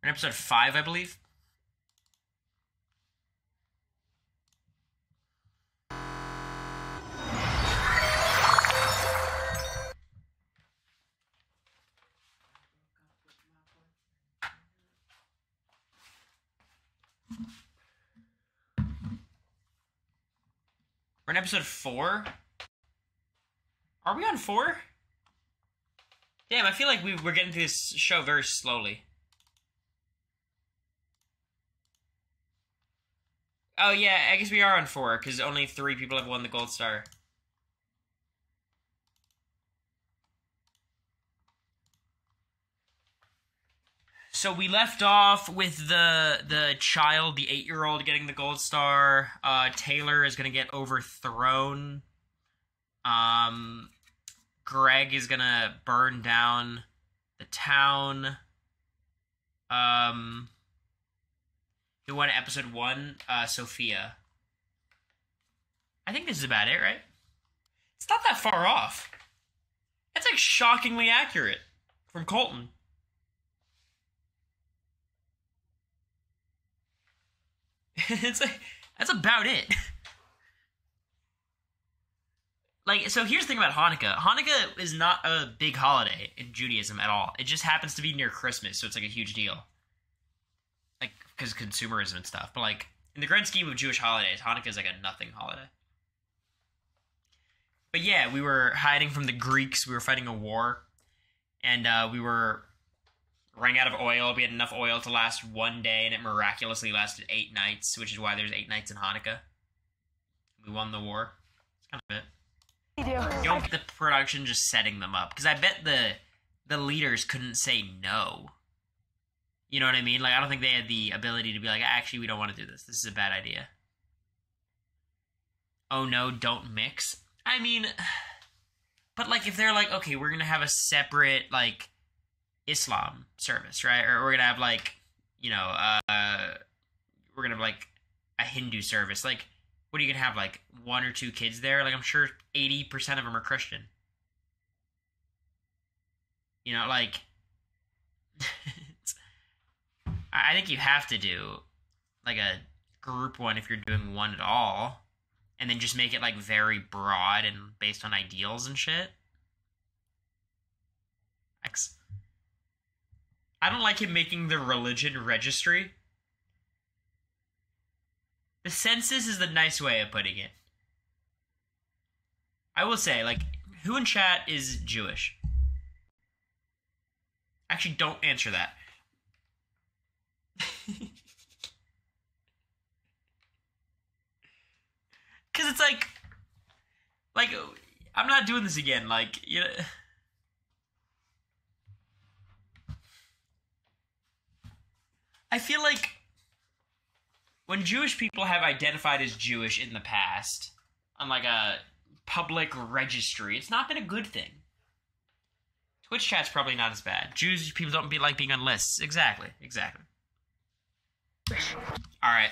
We're in episode 5, I believe. We're in episode 4? Are we on 4? Damn, I feel like we're getting through this show very slowly. Oh yeah, I guess we are on 4, because only 3 people have won the gold star. So we left off with the child, the 8-year-old, getting the gold star. Taylor is gonna get overthrown. Greg is gonna burn down the town. Who won episode 1? Sophia. I think this is about it, right? It's not that far off. That's like shockingly accurate from Colton. It's like, that's about it. Like, so here's the thing about Hanukkah. Hanukkah is not a big holiday in Judaism at all. It just happens to be near Christmas, so it's like a huge deal. Like, because of consumerism and stuff. But like, in the grand scheme of Jewish holidays, Hanukkah is like a nothing holiday. But yeah, we were hiding from the Greeks. We were fighting a war. And we were running out of oil. We had enough oil to last 1 day, and it miraculously lasted 8 nights, which is why there's 8 nights in Hanukkah. We won the war. That's kind of it. You don't get the production just setting them up. Because I bet the leaders couldn't say no. You know what I mean? Like, I don't think they had the ability to be like, actually, we don't want to do this. This is a bad idea. Oh no, don't mix. I mean, but like, if they're like, okay, we're gonna have a separate like Islam service, right? Or we're gonna have like, you know, we're gonna have like a Hindu service. Like, what are you gonna have? Like 1 or 2 kids there? Like, I'm sure 80% of them are Christian. You know, like, I think you have to do like a group one if you're doing one at all, and then just make it like very broad and based on ideals and shit. I don't like him making the religion registry. The census is the nice way of putting it. I will say, like, who in chat is Jewish? Actually, don't answer that. Because it's like, I'm not doing this again. Like, you know, I feel like when Jewish people have identified as Jewish in the past on like a public registry, it's not been a good thing. Twitch chat's probably not as bad. Jewish people don't like being on lists. Exactly. Alright.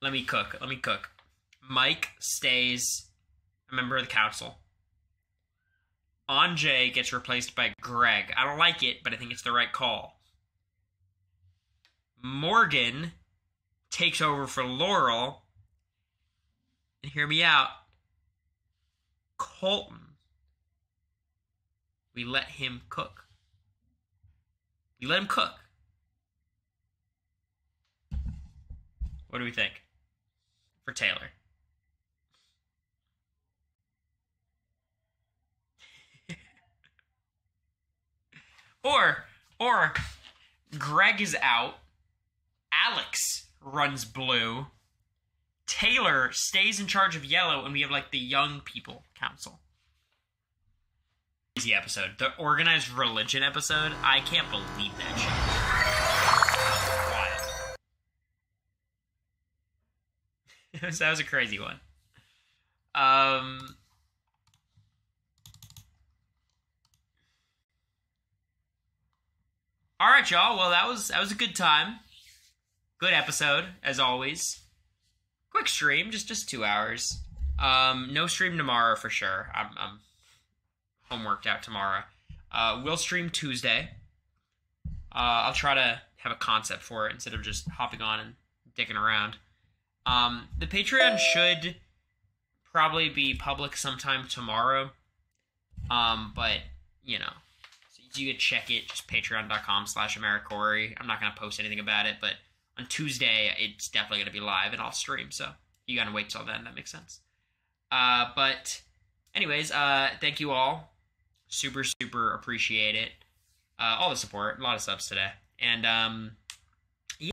Let me cook. Mike stays a member of the council. Anjay gets replaced by Greg. I don't like it, but I think it's the right call. Morgan takes over for Laurel. And hear me out. Colton. We let him cook. We let him cook. What do we think? For Taylor. Or Greg is out. Alex runs blue. Taylor stays in charge of yellow, and we have like the young people council. Easy episode. The organized religion episode. I can't believe that shit. Wild. That was a crazy one. All right, y'all. Well, that was a good time. Good episode, as always. Quick stream, just 2 hours. No stream tomorrow for sure. I'm homeworked out tomorrow. We'll stream Tuesday. I'll try to have a concept for it instead of just hopping on and dicking around. The Patreon should probably be public sometime tomorrow. But, you know, so you could check it, just patreon.com/Americory. I'm not going to post anything about it, but on Tuesday, it's definitely going to be live and I'll stream, so you got to wait till then. That makes sense. But anyways, thank you all. Super appreciate it. All the support. A lot of subs today. And